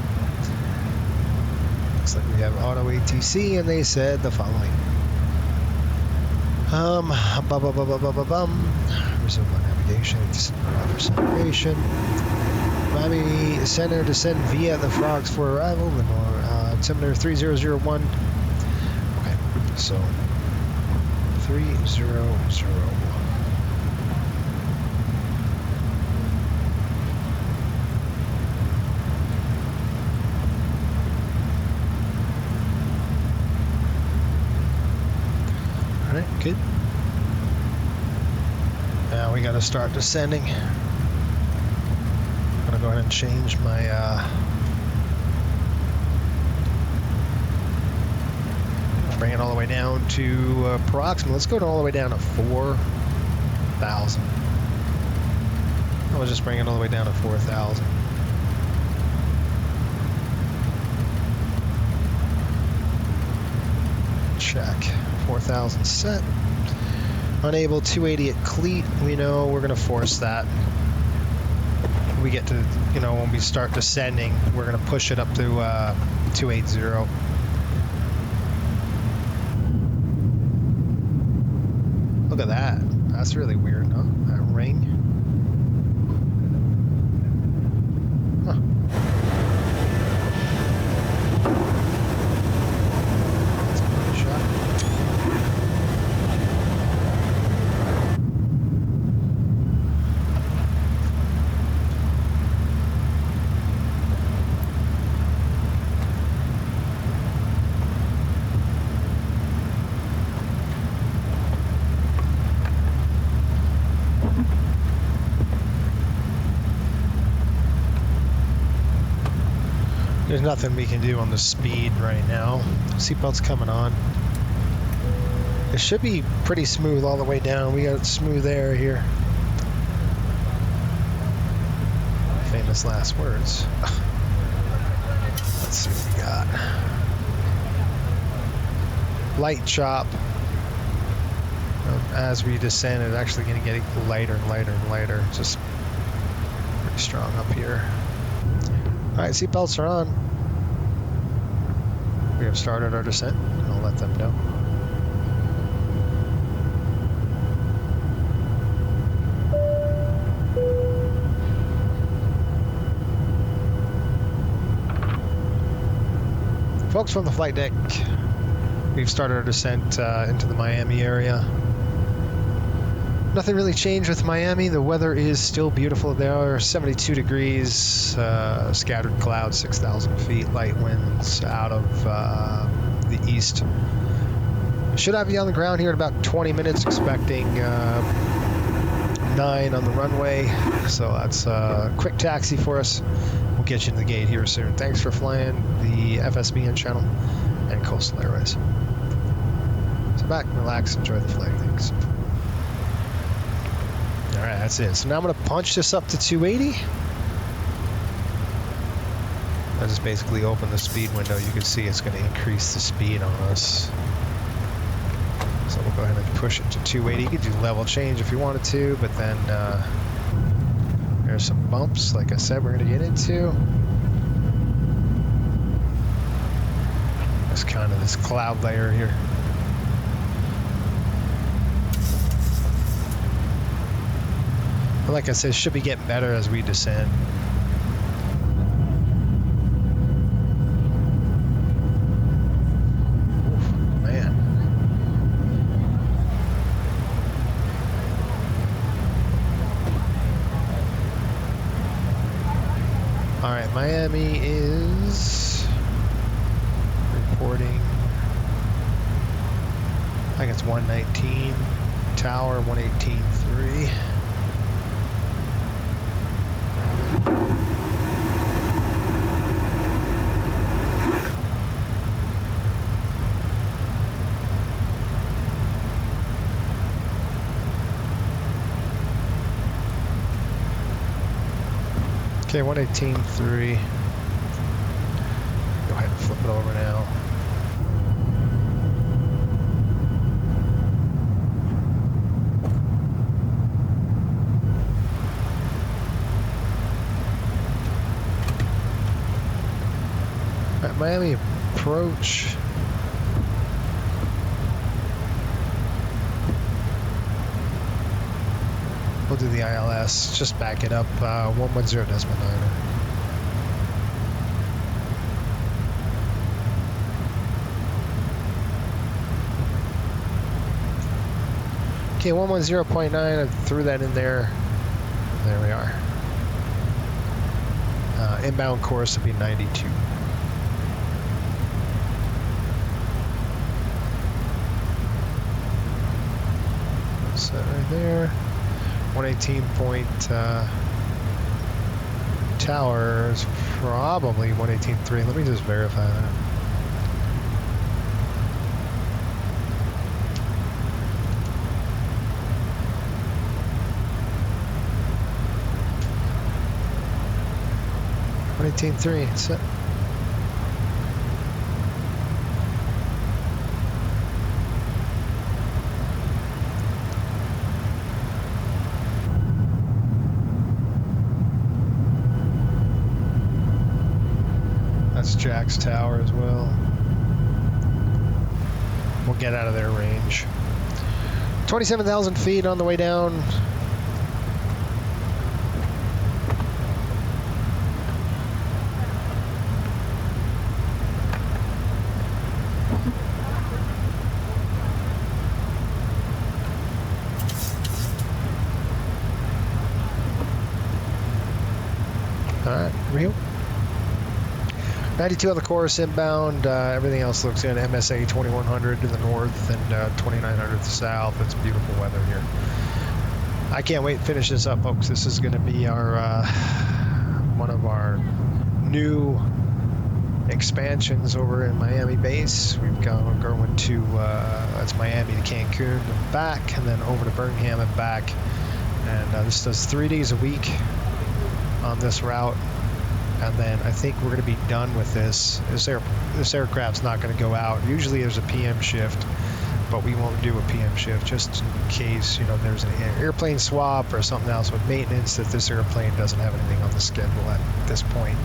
Looks like we have auto ATC, and they said the following. Resume my navigation, acceleration. Miami Center descend via the Frogs for arrival. Altimeter 3001. Okay, so 3001. All right, good. Now we got to start descending. I'm gonna go ahead and change my bring it all the way down to approximately. Let's go all the way down to 4,000. I'll just bring it all the way down to 4,000. Check. 4,000 set. Unable 280 at cleat. We know we're going to force that. We get to, when we start descending, we're going to push it up to 280. Look at that. That's really weird, huh? That ring. Huh. That's a good shot. There's nothing we can do on the speed right now. Seatbelt's coming on. It should be pretty smooth all the way down. We got smooth air here. Famous last words. Let's see what we got. Light chop. As we descend, it's actually going to get lighter and lighter and lighter. Just pretty strong up here. All right, seatbelts are on. We have started our descent. I'll let them know. Folks from the flight deck, we've started our descent into the Miami area. Nothing really changed with Miami. The weather is still beautiful there. 72 degrees, scattered clouds, 6,000 feet, light winds out of the east. Should have you on the ground here in about 20 minutes, expecting 9 on the runway. So that's a quick taxi for us. We'll get you in the gate here soon. Thanks for flying the FSBN channel and Coastal Airways. Sit back, relax, enjoy the flight. Thanks. All right, that's it. So now I'm going to punch this up to 280. I just basically open the speed window. You can see it's going to increase the speed on us. So we'll go ahead and push it to 280. You could do level change if you wanted to, but then there's some bumps, like I said, we're going to get into. That's kind of this cloud layer here. But like I said, it should be getting better as we descend. Oof, man. All right, Miami is reporting, I think it's 119, tower 118.3. Okay, 118.3. Go ahead and flip it over now. All right, Miami approach. We'll do the ILS, just back it up, 110.9. Okay, 110.9, I threw that in there. There we are. Inbound course would be 92. Set right there. 118 point tower is probably 118.3. Let me just verify that. Set. Jack's Tower as well. We'll get out of their range. 27,000 feet on the way down. Alright, Rio. 92 on the course inbound. Everything else looks good. MSA 2100 to the north and 2900 to the south. It's beautiful weather here. I can't wait to finish this up, folks. This is going to be our one of our new expansions over in Miami base. We've gone going to that's Miami to Cancun and back, and then over to Birmingham and back. And this does 3 days a week on this route. And then I think we're going to be done with this. This aircraft's not going to go out. Usually there's a PM shift, but we won't do a PM shift just in case, you know, there's an airplane swap or something else with maintenance that this airplane doesn't have anything on the schedule at this point.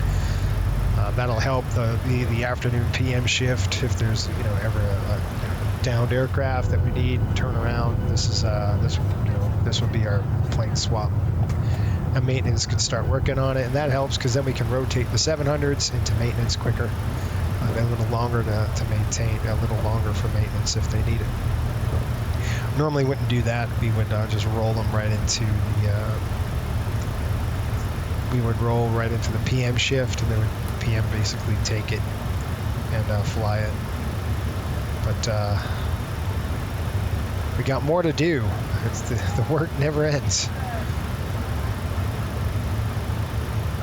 That'll help the afternoon PM shift if there's, you know, ever a downed aircraft that we need turn around. This is this would be our plane swap. And maintenance can start working on it, and that helps because then we can rotate the 700s into maintenance quicker. A little longer to maintain, a little longer for maintenance if they need it. Normally wouldn't do that. We would just roll them right into the PM shift, and then PM basically take it and fly it. But we got more to do. It's the work never ends.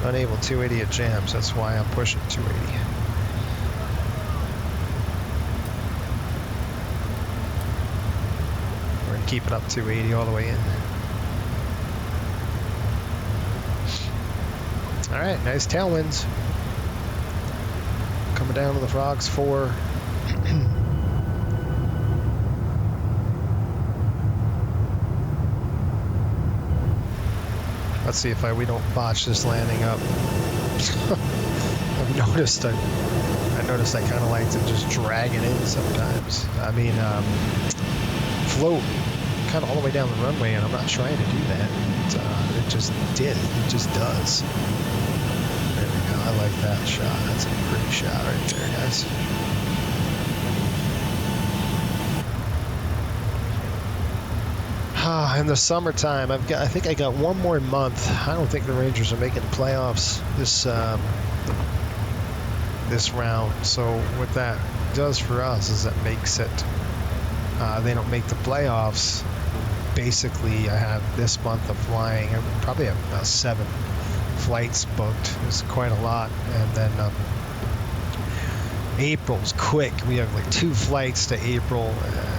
Unable 280 at jams, that's why I'm pushing 280. We're gonna keep it up 280 all the way in. All right, nice tailwinds. Coming down to the Frogs 4. Let's see if we don't botch this landing up. I've noticed I kind of like to just drag it in sometimes. I mean, float kind of all the way down the runway, and I'm not trying to do that. It just did. It just does. There we go. I like that shot. That's a pretty shot right there, guys. In the summertime, I think I got one more month. I don't think the Rangers are making the playoffs this round. So what that does for us is that makes it they don't make the playoffs. Basically, I have this month of flying. I probably have about 7 flights booked. It's quite a lot, and then April's quick. We have like 2 flights to April,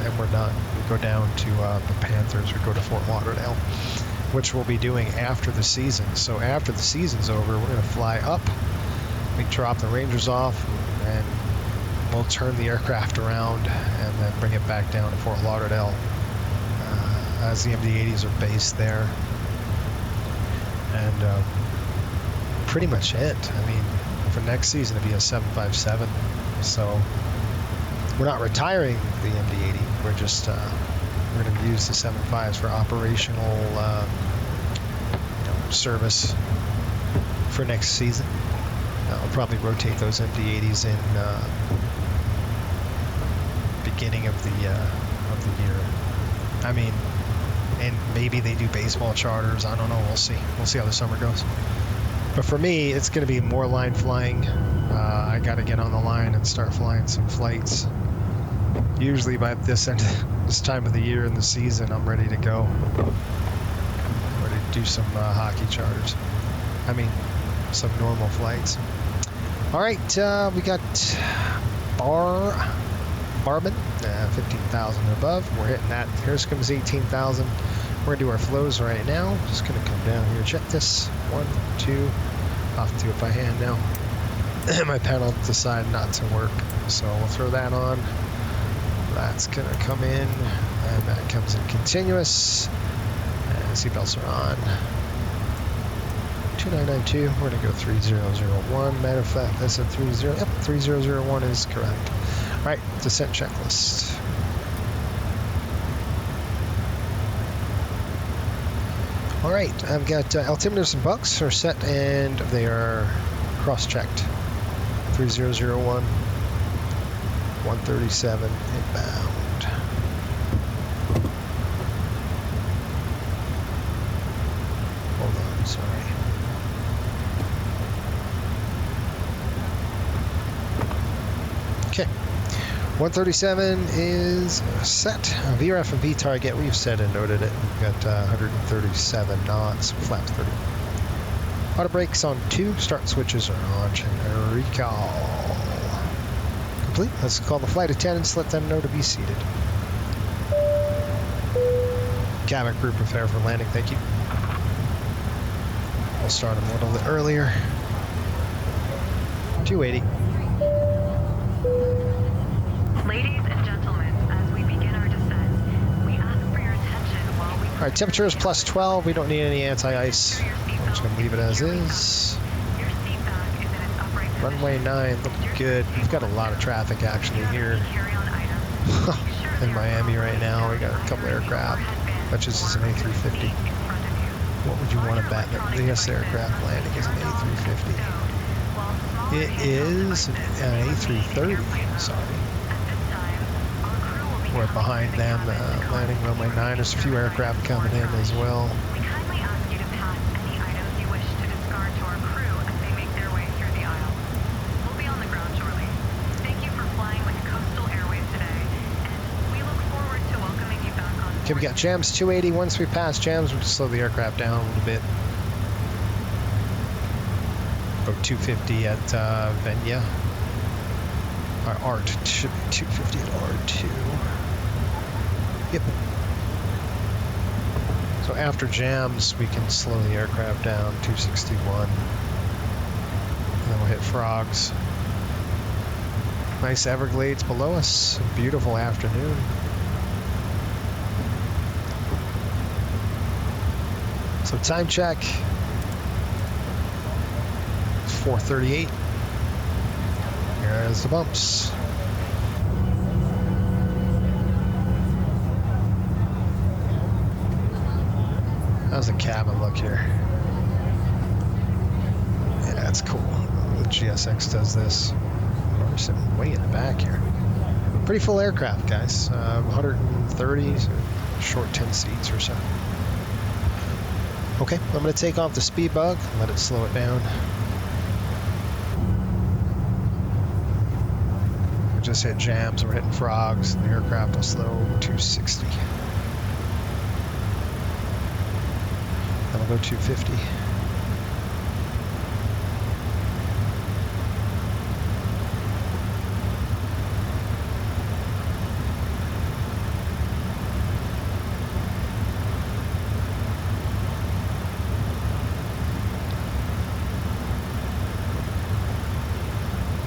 and we're done. We go down to the Panthers. We go to Fort Lauderdale, which we'll be doing after the season. So after the season's over, we're going to fly up. We drop the Rangers off, and we'll turn the aircraft around and then bring it back down to Fort Lauderdale as the MD-80s are based there. And pretty much it. I mean, for next season, it'll be a 757. So we're not retiring the MD-80. We're just we're going to use the 75s for operational service for next season. I'll probably rotate those MD-80s in beginning of the year. I mean, and maybe they do baseball charters. I don't know. We'll see. We'll see how the summer goes. But for me, it's going to be more line flying. I got to get on the line and start flying some flights. Usually by this time of the year in the season, I'm ready to go. Ready to do some hockey charters. I mean, some normal flights. All right, we got Barman, 15,000 and above. We're hitting that. Here comes 18,000. We're going to do our flows right now. Just going to come down here. Check this. 1, 2. I'll have to do it by hand now. My panel decided not to work, so we'll throw that on. That's going to come in, and that comes in continuous. And seatbelts are on. 2992, we're going to go 3001. Matter of fact, I said 30. Yep, 3001 is correct. All right, descent checklist. All right, I've got altimeters and bucks are set and they are cross-checked. 3001, 137 inbound. Hold on, sorry. Okay, 137 is set. VRF and V target, we've set and noted it. We've got 137 knots, flaps 30. Auto brakes on 2, start switches are on, and recall. Complete. Let's call the flight attendants, let them know to be seated. Cabin crew prepare for landing, thank you. We'll start them a little bit earlier. 280. Ladies and gentlemen, as we begin our descent, we ask for your attention while we... All right, temperature is plus 12. We don't need any anti-ice. I'm just going to leave it as is. Your seat back is in its upright position. Runway 9 looking good. We've got a lot of traffic actually here Carry-on items. in Miami right now. We got a couple aircraft. Such as it's an A350. What would you want to bet that this aircraft landing is an A350? It is an A330. Sorry. We're behind them, landing runway 9. There's a few aircraft coming in as well. We kindly ask you to pass any items you wish to discard to our crew as they make their way through the aisle. We'll be on the ground shortly. Thank you for flying with Coastal Airways today, and we look forward to welcoming you back on board. Okay, we got jams 280. Once we pass jams, we'll just slow the aircraft down a little bit. Go 250 at Venya. Our ART should be 250 at R2. Yep. So after jams, we can slow the aircraft down, 261. And then we'll hit frogs. Nice Everglades below us. A beautiful afternoon. So time check. 438. Here's the bumps. How's the cabin look here? Yeah, that's cool. The GSX does this. We're sitting way in the back here. Pretty full aircraft, guys. 130, short 10 seats or so. Okay, I'm going to take off the speed bug and let it slow it down. We just hit jams, we're hitting frogs, and the aircraft will slow 260. Then we'll go 250.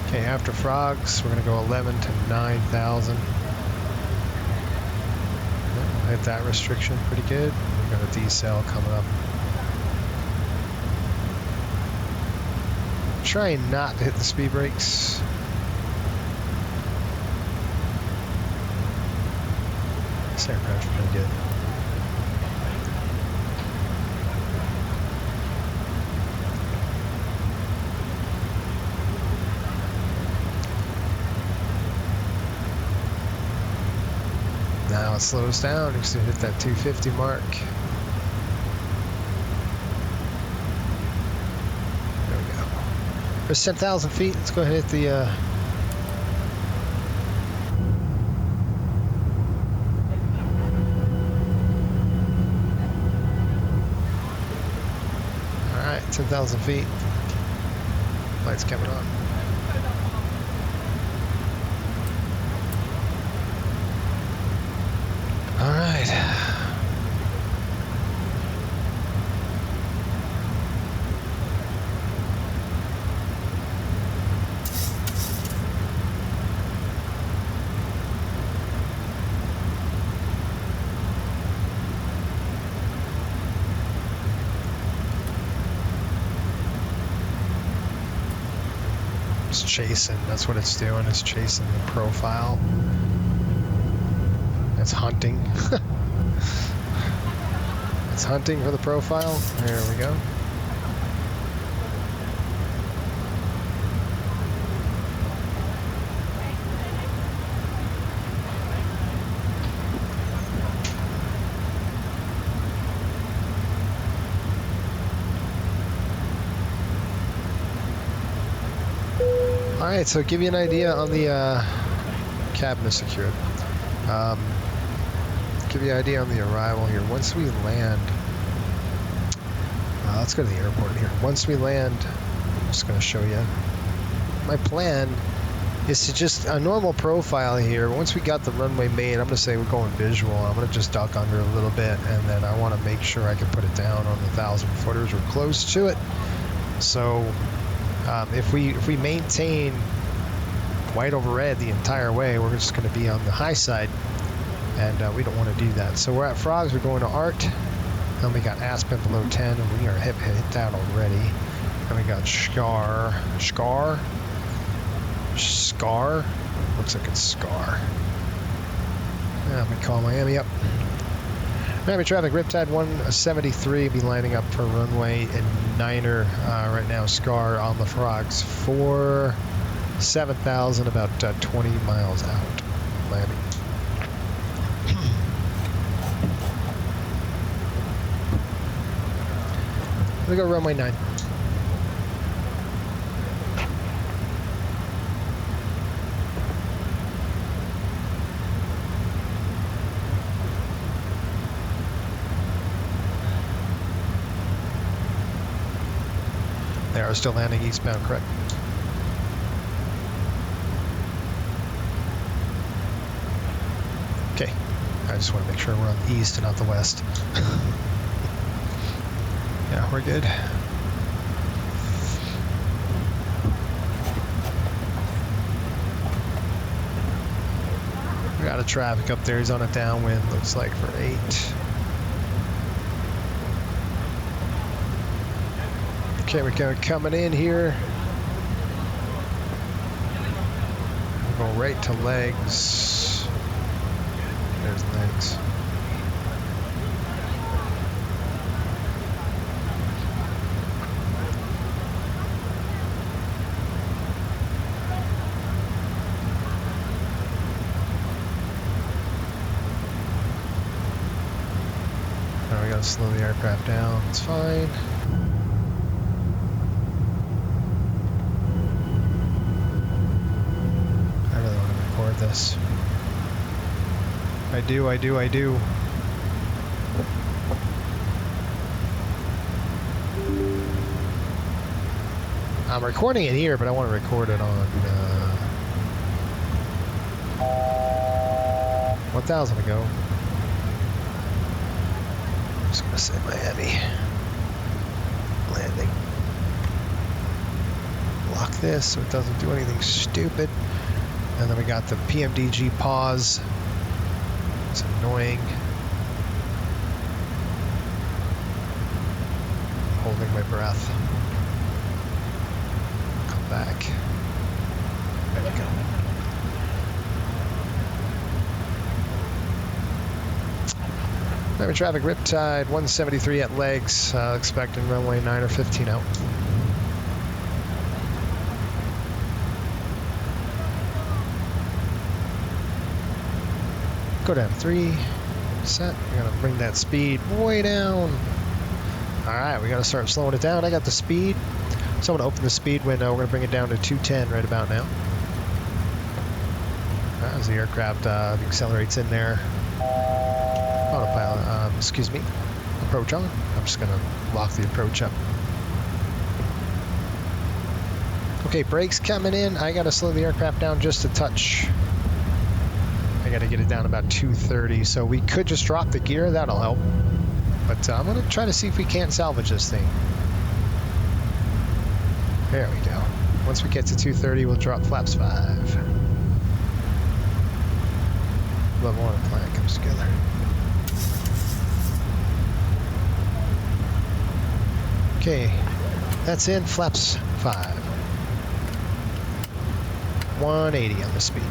Okay, after frogs, we're going to go 11 to 9,000. We'll hit that restriction pretty good. We've got a decel coming up. Trying not to hit the speed brakes. This aircraft's pretty good. Now it slows down. You can hit that 250 mark. There we go. There's 10,000 feet. Let's go ahead and hit the. All right, 10,000 feet. Lights coming on. All right. It's chasing. That's what it's doing. It's chasing the profile. It's hunting. It's hunting for the profile. There we go. All right, so give you an idea on the cabin is secured. Give you an idea on the arrival here. Once we land, let's go to the airport here. Once we land, I'm just going to show you. My plan is to just a normal profile here. Once we got the runway made, I'm going to say we're going visual. I'm going to just duck under a little bit, and then I want to make sure I can put it down on the 1,000 footers. We're close to it. So if we maintain white over red the entire way, we're just going to be on the high side, and we don't want to do that. So we're at Frogs, we're going to Art, and we got Aspen below 10, and we are hit that already. And we got Scar, looks like it's Scar. Yeah, we call Miami up. Miami traffic, Riptide 173, be lining up for runway and 9er right now. Scar on the Frogs for 7,000, about 20 miles out. Miami. We'll go runway 9. They are still landing eastbound, correct? Okay, I just want to make sure we're on the east and not the west. Yeah, we're good. We got a traffic up there. He's on a downwind, looks like for 8. Okay, we're coming in here. We'll go right to legs. There's legs. Now we gotta slow the aircraft down. It's fine. This. I do. I'm recording it here, but I want to record it on 1,000 ago. I'm just gonna say Miami. Landing. Lock this so it doesn't do anything stupid. And then we got the PMDG pause. It's annoying. I'm holding my breath. Come back. There we go. Miami traffic, Riptide 173 at legs. Expecting runway 9 or 15 out. Go down 3, set. We gotta bring that speed way down. All right, we gotta start slowing it down. I got the speed, so I'm gonna open the speed window. We're gonna bring it down to 210 right about now. As the aircraft accelerates in there. Autopilot, excuse me, approach on. I'm just gonna lock the approach up. Okay, brakes coming in. I gotta slow the aircraft down just a touch. I got to get it down about 230, so we could just drop the gear. That'll help. But I'm going to try to see if we can't salvage this thing. There we go. Once we get to 230, we'll drop flaps 5. Level 1 plan comes together. Okay, that's in flaps 5. 180 on the speed.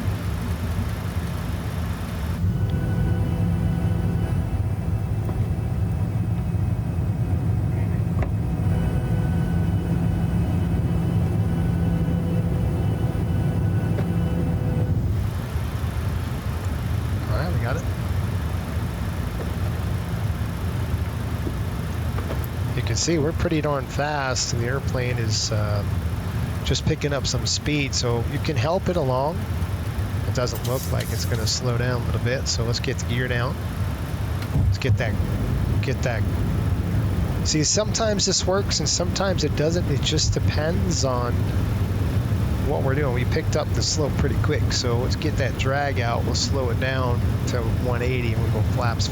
All right, we got it. You can see we're pretty darn fast. The airplane is just picking up some speed, so you can help it along. It doesn't look like it's going to slow down a little bit, so let's get the gear down. Let's get that. See, sometimes this works and sometimes it doesn't. It just depends on what we're doing. We picked up the slope pretty quick, so let's get that drag out. We'll slow it down to 180 and we'll go flaps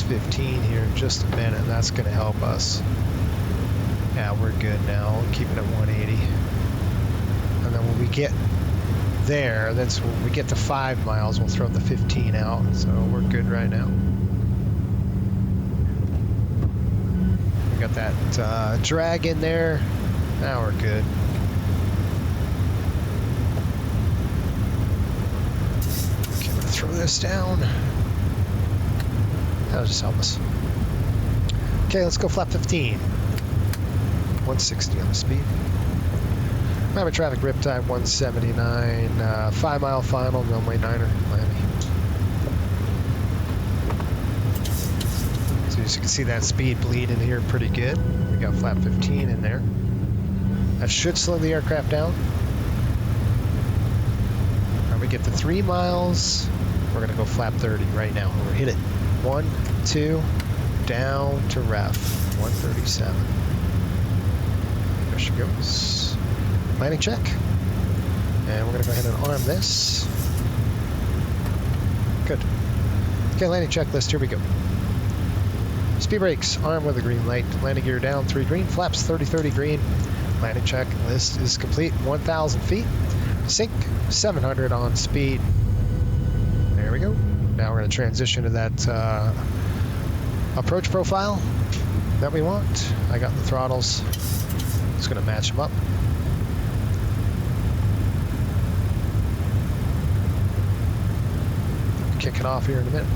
15 here in just a minute. That's going to help us. Yeah, we're good now. We'll keep it at 180. And then when we get there, that's when we get to 5 miles, we'll throw the 15 out. So we're good right now. We got that drag in there. Now we're good. Okay, I'm going to throw this down. That'll just help us. Okay, let's go flap 15. 160 on the speed. Miami traffic riptide 179. 5 mile final, runway 9er, Miami. So as you can see that speed bleed in here pretty good. We got flap 15 in there. That should slow the aircraft down. When we get to 3 miles, we're going to go flap 30 right now. We're going to hit it. 1, 2, down to ref. 137. There she goes. Landing check. And we're going to go ahead and arm this. Good. Okay, landing checklist. Here we go. Speed brakes, arm with a green light. Landing gear down, 3 green. Flaps, 30 green. Landing checklist is complete. 1,000 feet. Sync, 700 on speed. There we go. Now we're going to transition to that approach profile that we want. I got the throttles. Just going to match them up. Kick it off here in a minute.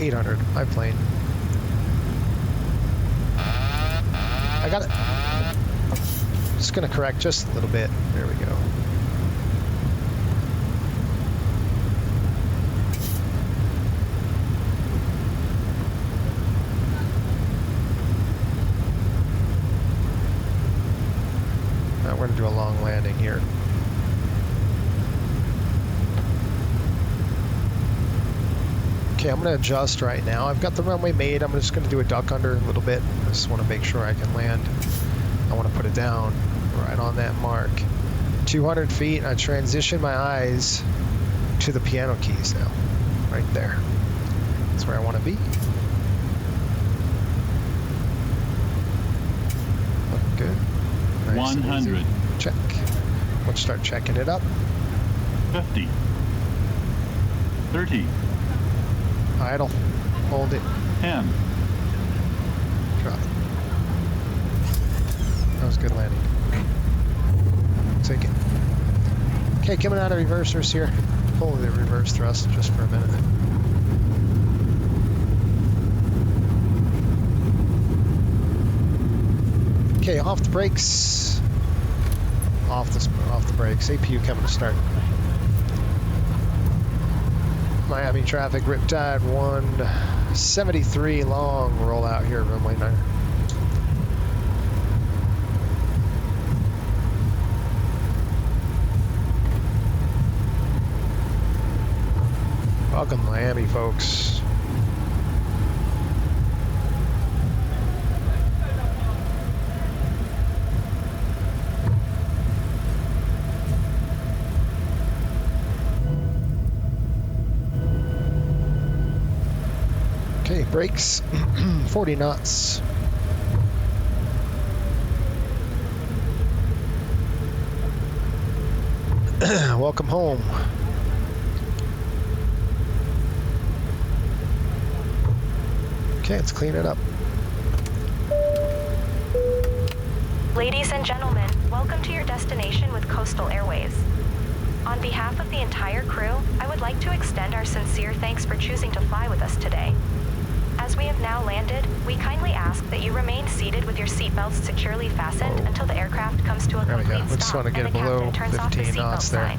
800, my plane. I got it. Just going to correct just a little bit. There we go. Now we're going to do a long landing here. Okay, I'm going to adjust right now. I've got the runway made. I'm just going to do a duck under a little bit. I just want to make sure I can land. I want to put it down right on that mark. 200 feet. I transition my eyes to the piano keys now. Right there. That's where I want to be. Looking good. Nice 100. Check. Let's start checking it up. 50. 30. Idle. Hold it. 10. Drop it. That was a good landing. Take it. Okay, coming out of reversers here. Pull the reverse thrust just for a minute. Okay, off the brakes. Off the brakes. APU coming to start. Miami traffic, riptide 173 long, roll out here, runway 9. Welcome Miami, folks. Okay, brakes, 40 knots. Welcome home. Okay, let's clean it up. Ladies and gentlemen, welcome to your destination with Coastal Airways. On behalf of the entire crew, I would like to extend our sincere thanks for choosing to fly with us today. As we have now landed, we kindly ask that you remain seated with your seatbelts securely fastened until the aircraft comes to a complete We just stop want to and get the it below captain turns off the 15 seatbelt knots there. sign.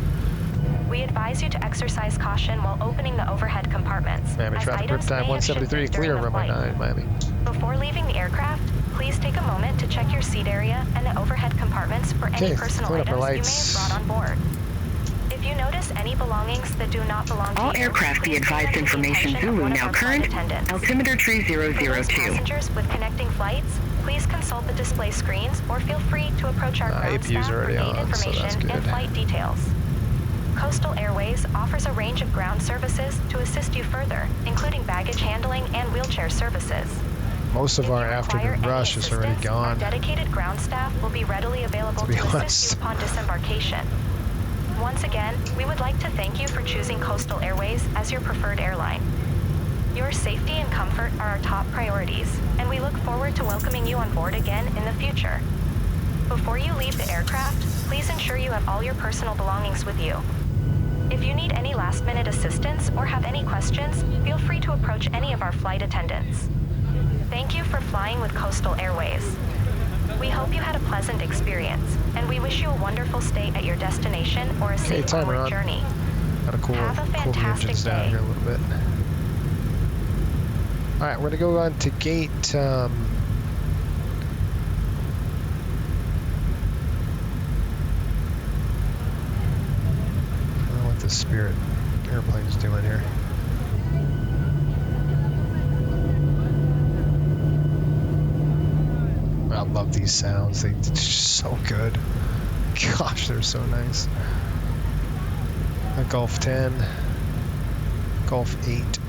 We advise you to exercise caution while opening the overhead compartments. Miami as traffic items time may have 173 shifted clear, during the runway flight. 9, Miami. Before leaving the aircraft, please take a moment to check your seat area and the overhead compartments for any personal items you may have brought on board. If you notice any belongings that do not belong to you, all aircraft be advised information Zulu now current, altimeter tree 002. For those passengers with connecting flights, please consult the display screens or feel free to approach our ground APU's staff for already gate on, so that's information good. and flight details. Coastal Airways offers a range of ground services to assist you further, including baggage handling and wheelchair services. Most of our afternoon rush is already gone. Our dedicated ground staff will be readily available to assist you upon disembarkation. Once again, we would like to thank you for choosing Coastal Airways as your preferred airline. Your safety and comfort are our top priorities, and we look forward to welcoming you on board again in the future. Before you leave the aircraft, please ensure you have all your personal belongings with you. If you need any last-minute assistance or have any questions, feel free to approach any of our flight attendants. Thank you for flying with Coastal Airways. We hope you had a pleasant experience, and we wish you a wonderful stay at your destination or a safe onward journey. Got a cool the engines down here a little bit. All right, we're gonna go on to gate. I don't know what the Spirit airplane's doing here. I love these sounds. They're just so good. Gosh, they're so nice. Golf 10, Golf 8.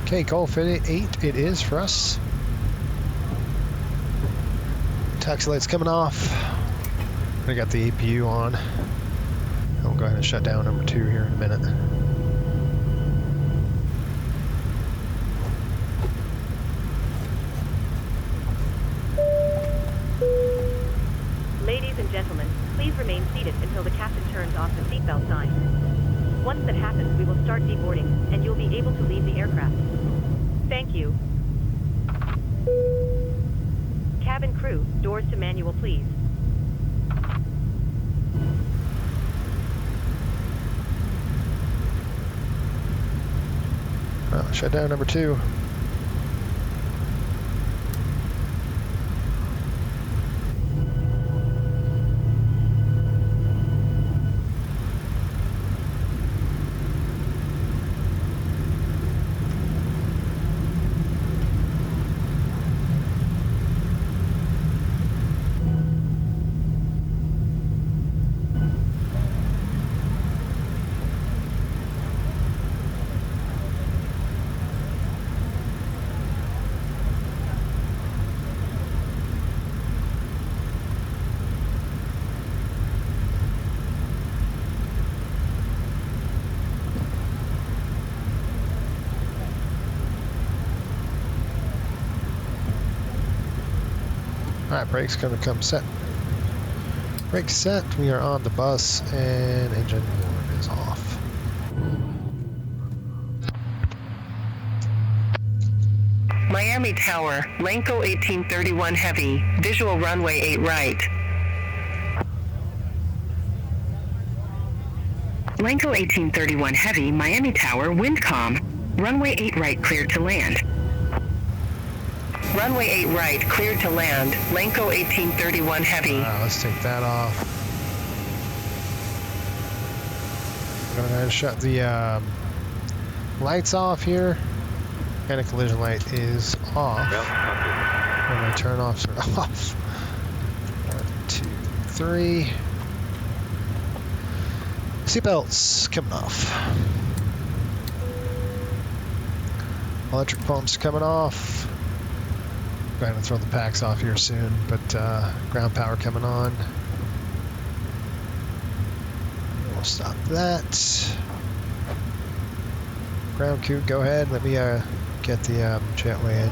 Okay, Golf 8 it is for us. Taxi lights coming off. We got the APU on. We'll go ahead and shut down number 2 here in a minute. Ladies and gentlemen, please remain seated until the captain turns off the seatbelt sign. Once that happens, we will start deboarding, and you'll be able to leave the aircraft. Thank you. Cabin crew, doors to manual, please. Shut down number 2. Alright, brakes gonna come set. Brakes set, we are on the bus, and engine 1 is off. Miami Tower, Lanco 1831 Heavy, visual runway 8 right. Lanco 1831 Heavy, Miami Tower, Windcom, runway 8 right cleared to land. Runway 8 right, cleared to land. Lanco 1831 Heavy. Let's take that off. I'm going to go ahead and shut the lights off here. And a collision light is off. When my turn-offs are off. 1, 2, 3. Seatbelts coming off. Electric pumps coming off. Go ahead and throw the packs off here soon, but ground power coming on. We'll stop that. Ground crew, go ahead. Let me get the jetway in.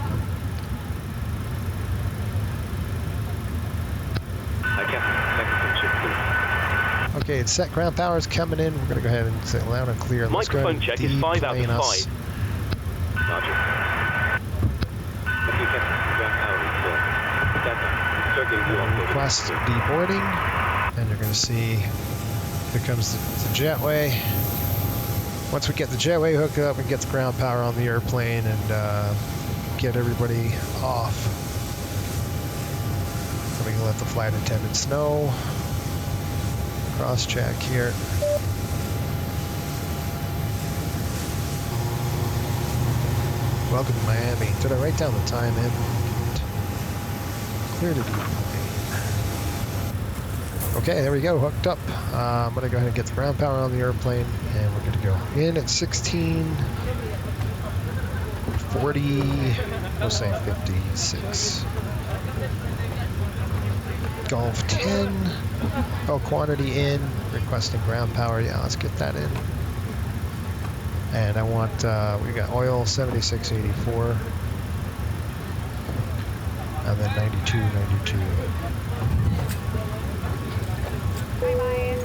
Okay, it's set. Ground power is coming in. We're going to go ahead and say loud and clear. Let's Microphone check is 5 out of 5. us. Roger. Okay, Captain. Ground power is full. Request deboarding. And you're going to see here comes the jetway. Once we get the jetway hooked up and get the ground power on the airplane and get everybody off, so we can let the flight attendants know. Cross check here. Welcome to Miami. Did I write down the time in? Clear to deplane. Okay, there we go, hooked up. I'm gonna go ahead and get the ground power on the airplane, and we're gonna go in at 1640. We'll say 56. Golf 10. Oh, quantity in. Requesting ground power. Yeah, let's get that in. And I want, we got oil 7684. And then 9292. Bye-bye.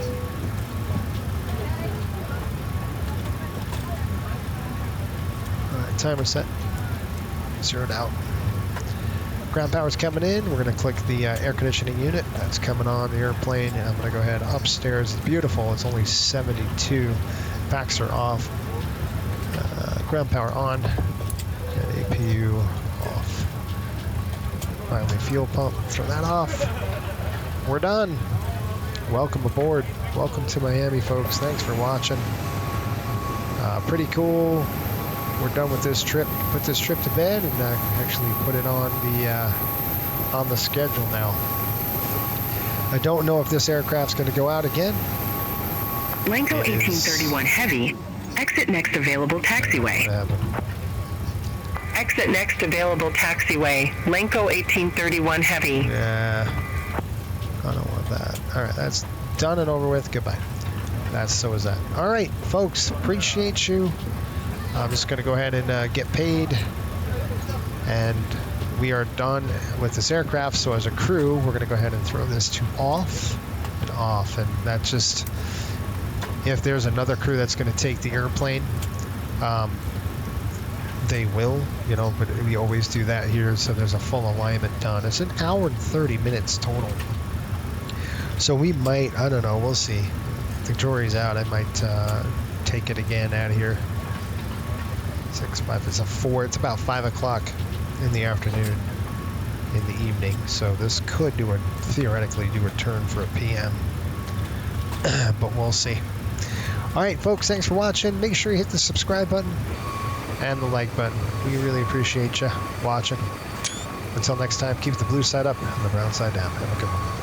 Alright, timer set. Zeroed out. Ground power's coming in. We're going to click the air conditioning unit. That's coming on the airplane. And I'm going to go ahead upstairs. It's beautiful. It's only 72. Packs are off. Ground power on. And APU off. Finally, fuel pump. Throw that off. We're done. Welcome aboard. Welcome to Miami, folks. Thanks for watching. Pretty cool. We're done with this trip. Put this trip to bed and actually put it on the schedule now. I don't know if this aircraft's going to go out again. Lanco 1831 Heavy. Exit next available taxiway. Exit next available taxiway. Lanco 1831 Heavy. Yeah. I don't want that. All right, that's done and over with. Goodbye. So is that. All right, folks. Appreciate you. I'm just going to go ahead and get paid, and we are done with this aircraft. So as a crew, we're going to go ahead and throw this to off and off, and that's just, if there's another crew that's going to take the airplane, they will, you know, but we always do that here, so there's a full alignment done. It's an hour and 30 minutes total. So we might, I don't know, we'll see. The jury's out. I might take it again out of here. 6-5, it's a 4. It's about 5 o'clock in the afternoon, in the evening. So this could theoretically do a turn for a PM, but we'll see. All right, folks, thanks for watching. Make sure you hit the subscribe button and the like button. We really appreciate you watching. Until next time, keep the blue side up and the brown side down. Have a good one.